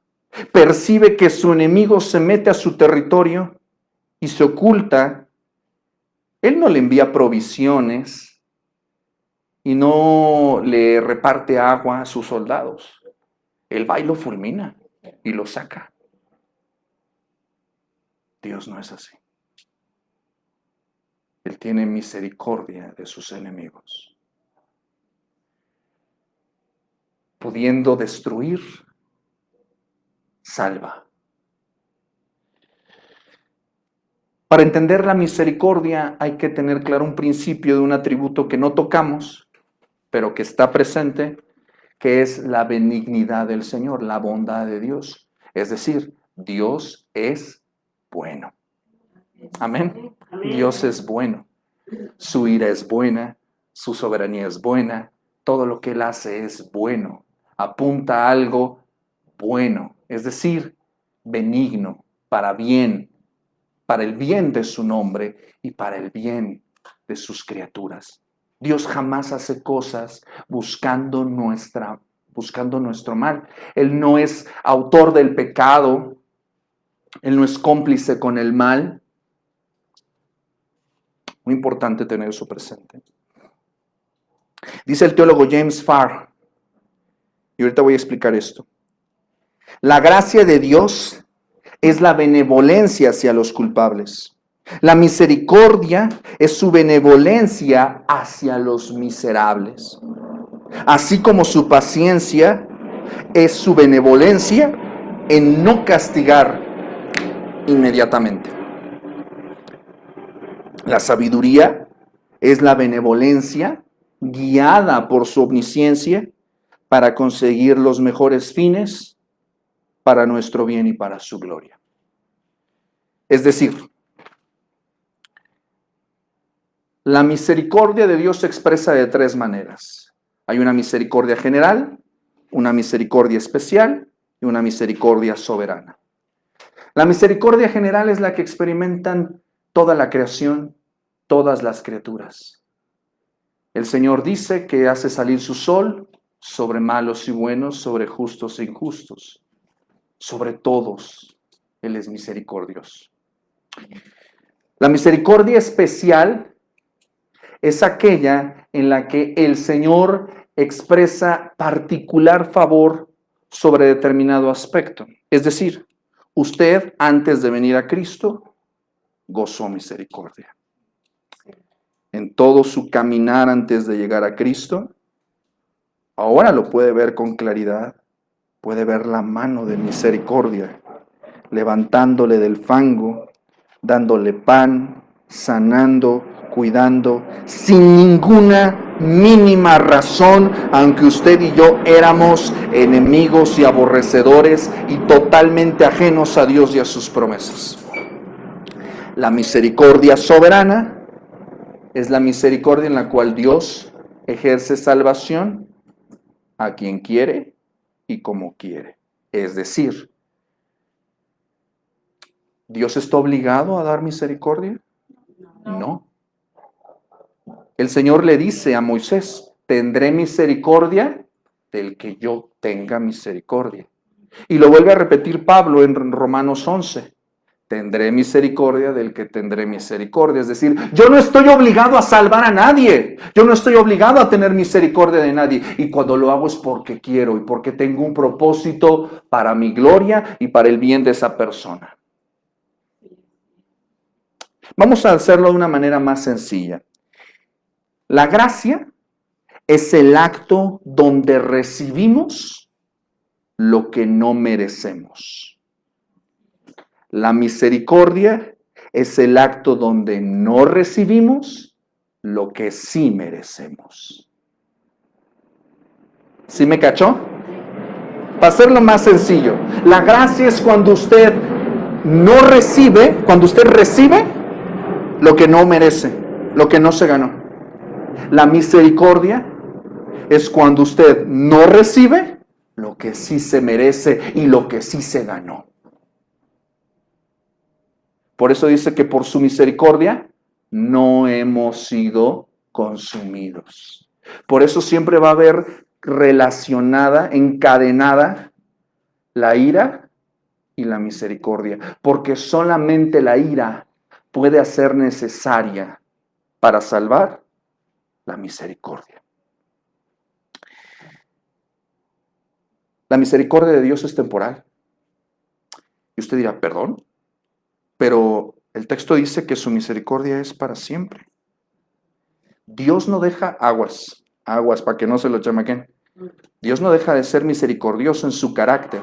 A: percibe que su enemigo se mete a su territorio y se oculta, él no le envía provisiones y no le reparte agua a sus soldados. Él va y lo fulmina y lo saca. Dios no es así. Él tiene misericordia de sus enemigos. Pudiendo destruir, salva. Para entender la misericordia hay que tener claro un principio de un atributo que no tocamos, pero que está presente, que es la benignidad del Señor, la bondad de Dios. Es decir, Dios es bueno. Amén. Dios es bueno. Su ira es buena, su soberanía es buena, todo lo que Él hace es bueno. Apunta a algo bueno, es decir, benigno, para bien, para el bien de su nombre y para el bien de sus criaturas. Dios jamás hace cosas buscando nuestro mal. Él no es autor del pecado, Él no es cómplice con el mal. Muy importante tener eso presente. Dice el teólogo James Farr, y ahorita voy a explicar esto. La gracia de Dios es la benevolencia hacia los culpables. La misericordia es su benevolencia hacia los miserables. Así como su paciencia es su benevolencia en no castigar inmediatamente. La sabiduría es la benevolencia guiada por su omnisciencia para conseguir los mejores fines para nuestro bien y para su gloria. Es decir, la misericordia de Dios se expresa de tres maneras. Hay una misericordia general, una misericordia especial y una misericordia soberana. La misericordia general es la que experimentan toda la creación, todas las criaturas. El Señor dice que hace salir su sol sobre malos y buenos, sobre justos e injustos, sobre todos. Él es misericordioso. La misericordia especial es aquella en la que el Señor expresa particular favor sobre determinado aspecto. Es decir, usted antes de venir a Cristo gozó misericordia. En todo su caminar antes de llegar a Cristo, ahora lo puede ver con claridad, puede ver la mano de misericordia, levantándole del fango, dándole pan, sanando, cuidando, sin ninguna mínima razón, aunque usted y yo éramos enemigos y aborrecedores y totalmente ajenos a Dios y a sus promesas. La misericordia soberana es la misericordia en la cual Dios ejerce salvación a quien quiere y como quiere. Es decir, ¿Dios está obligado a dar misericordia? No. El Señor le dice a Moisés, tendré misericordia del que yo tenga misericordia. Y lo vuelve a repetir Pablo en Romanos 11. Tendré misericordia del que tendré misericordia. Es decir, yo no estoy obligado a salvar a nadie. Yo no estoy obligado a tener misericordia de nadie. Y cuando lo hago es porque quiero y porque tengo un propósito para mi gloria y para el bien de esa persona. Vamos a hacerlo de una manera más sencilla. La gracia es el acto donde recibimos lo que no merecemos. La misericordia es el acto donde no recibimos lo que sí merecemos. ¿Sí me cachó? Para hacerlo más sencillo, la gracia es cuando usted no recibe, cuando usted recibe lo que no merece, lo que no se ganó. La misericordia es cuando usted no recibe lo que sí se merece y lo que sí se ganó. Por eso dice que por su misericordia no hemos sido consumidos. Por eso siempre va a haber relacionada, encadenada, la ira y la misericordia. Porque solamente la ira puede hacer necesaria para salvar la misericordia. La misericordia de Dios es temporal. Y usted dirá, ¿perdón? Pero el texto dice que su misericordia es para siempre. Dios no deja aguas para que no se lo chamaquen. Dios no deja de ser misericordioso en su carácter,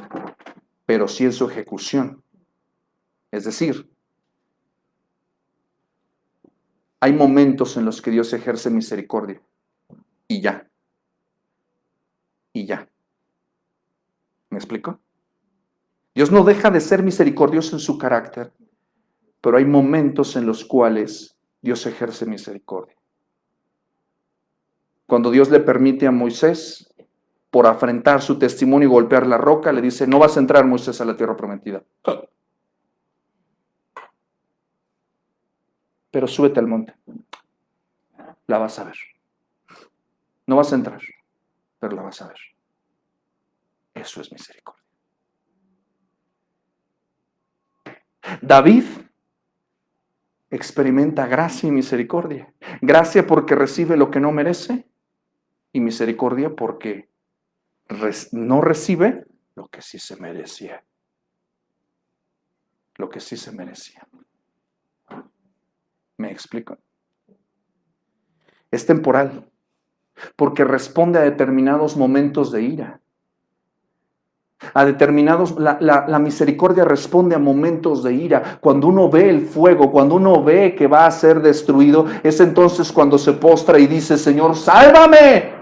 A: pero sí en su ejecución. Es decir, hay momentos en los que Dios ejerce misericordia y ya. Y ya. ¿Me explico? Dios no deja de ser misericordioso en su carácter, pero hay momentos en los cuales Dios ejerce misericordia. Cuando Dios le permite a Moisés, por afrentar su testimonio y golpear la roca, le dice, no vas a entrar, Moisés, a la tierra prometida. Pero súbete al monte. La vas a ver. No vas a entrar, pero la vas a ver. Eso es misericordia. David experimenta gracia y misericordia. Gracia porque recibe lo que no merece y misericordia porque no recibe lo que sí se merecía. Lo que sí se merecía. ¿Me explico? Es temporal porque responde a determinados momentos de ira. A determinados, la misericordia responde a momentos de ira. Cuando uno ve el fuego, cuando uno ve que va a ser destruido, es entonces cuando se postra y dice, Señor, sálvame.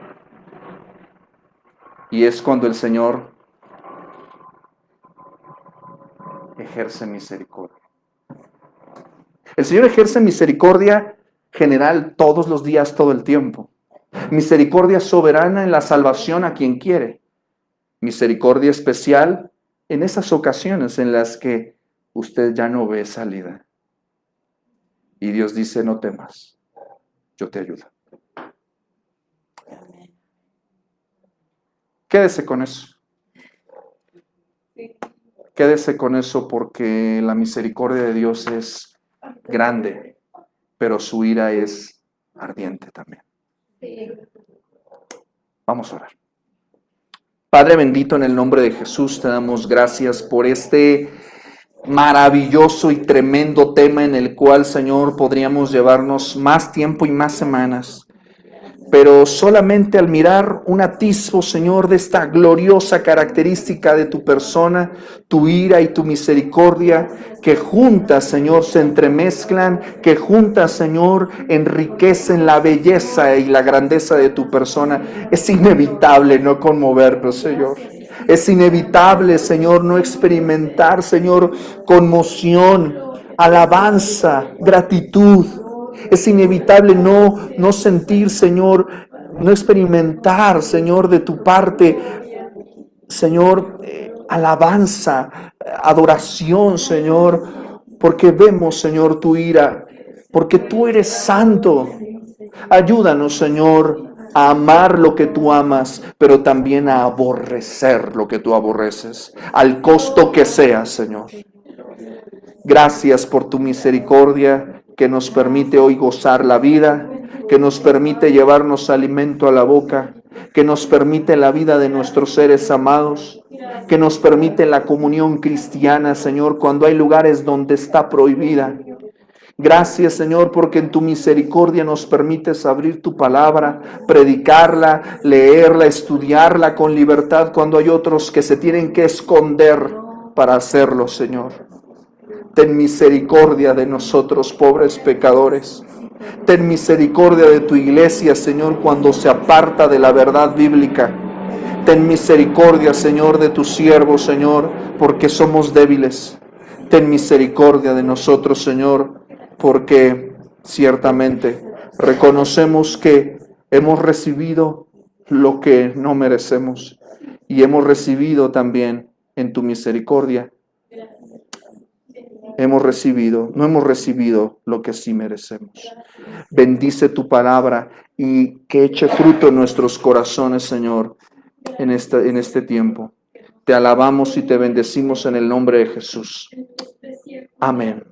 A: Y es cuando el Señor ejerce misericordia. El Señor ejerce misericordia general todos los días, todo el tiempo. Misericordia soberana en la salvación a quien quiere. Misericordia especial en esas ocasiones en las que usted ya no ve salida. Y Dios dice, no temas, yo te ayudo. Quédese con eso. Quédese con eso porque la misericordia de Dios es grande, pero su ira es ardiente también. Vamos a orar. Padre bendito, en el nombre de Jesús, te damos gracias por este maravilloso y tremendo tema en el cual, Señor, podríamos llevarnos más tiempo y más semanas. Pero solamente al mirar un atisbo, Señor, de esta gloriosa característica de tu persona, tu ira y tu misericordia, que juntas, Señor, se entremezclan, que juntas, Señor, enriquecen la belleza y la grandeza de tu persona, es inevitable no conmovernos, Señor. Es inevitable, Señor, no experimentar, Señor, conmoción, alabanza, gratitud. Es inevitable no sentir, Señor, no experimentar, Señor, de tu parte, Señor, alabanza, adoración, Señor, porque vemos, Señor, tu ira, porque tú eres santo. Ayúdanos, Señor, a amar lo que tú amas, pero también a aborrecer lo que tú aborreces, al costo que sea, Señor. Gracias por tu misericordia que nos permite hoy gozar la vida, que nos permite llevarnos alimento a la boca, que nos permite la vida de nuestros seres amados, que nos permite la comunión cristiana, Señor, cuando hay lugares donde está prohibida. Gracias, Señor, porque en tu misericordia nos permites abrir tu palabra, predicarla, leerla, estudiarla con libertad cuando hay otros que se tienen que esconder para hacerlo, Señor. Ten misericordia de nosotros, pobres pecadores. Ten misericordia de tu iglesia, Señor, cuando se aparta de la verdad bíblica. Ten misericordia, Señor, de tus siervos, Señor, porque somos débiles. Ten misericordia de nosotros, Señor, porque ciertamente reconocemos que hemos recibido lo que no merecemos y hemos recibido también en tu misericordia. No hemos recibido lo que sí merecemos. Bendice tu palabra y que eche fruto en nuestros corazones, Señor, en este tiempo. Te alabamos y te bendecimos en el nombre de Jesús. Amén.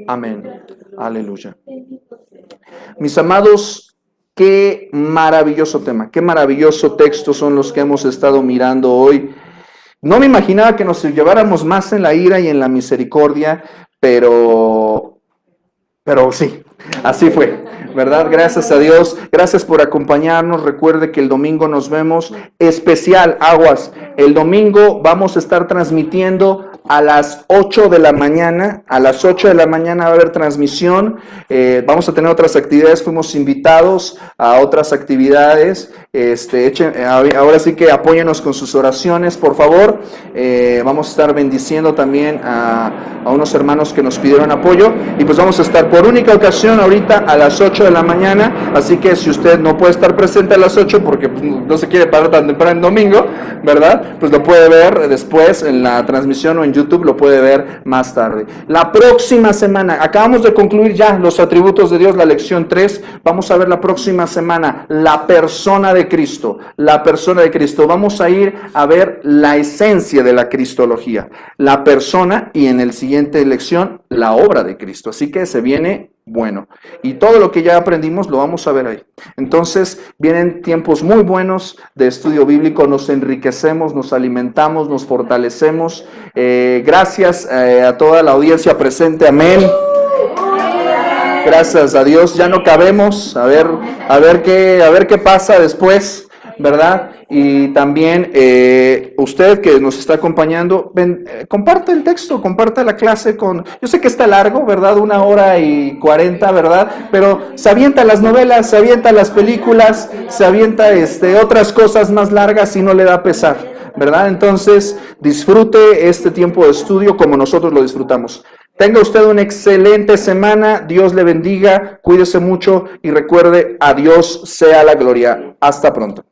A: Amén. Aleluya. Mis amados, qué maravilloso tema, qué maravilloso texto son los que hemos estado mirando hoy. No me imaginaba que nos lleváramos más en la ira y en la misericordia, pero sí, Así fue, ¿verdad? Gracias a Dios. Gracias por acompañarnos. Recuerde que el domingo nos vemos. Especial, aguas. El domingo vamos a estar transmitiendo a las 8 de la mañana. A las 8 de la mañana va a haber transmisión. Vamos a tener otras actividades. Fuimos invitados a otras actividades. Ahora sí que apóyenos con sus oraciones, por favor. Vamos a estar bendiciendo también a unos hermanos que nos pidieron apoyo. Y pues vamos a estar por única ocasión ahorita a las 8 de la mañana. Así que si usted no puede estar presente a las 8 porque pues, no se quiere parar tan temprano en domingo, ¿verdad? Pues lo puede ver después en la transmisión o en YouTube, lo puede ver más tarde. La próxima semana, acabamos de concluir ya los atributos de Dios, la lección 3. Vamos a ver la próxima semana la persona de Cristo, la persona de Cristo. Vamos a ir a ver la esencia de la cristología, la persona, y en el siguiente lección la obra de Cristo. Así que se viene bueno. Y todo lo que ya aprendimos lo vamos a ver ahí. Entonces vienen tiempos muy buenos de estudio bíblico, nos enriquecemos, nos alimentamos, nos fortalecemos. Gracias a toda la audiencia presente, amén. Gracias a Dios, ya no cabemos, a ver qué pasa después, ¿verdad? Y también usted que nos está acompañando, comparte el texto, comparte la clase yo sé que está largo, ¿verdad? 1:40, ¿verdad? Pero se avienta las novelas, se avienta las películas, se avienta otras cosas más largas y no le da pesar, ¿verdad? Entonces, disfrute este tiempo de estudio como nosotros lo disfrutamos. Tenga usted una excelente semana, Dios le bendiga, cuídese mucho y recuerde, a Dios sea la gloria. Hasta pronto.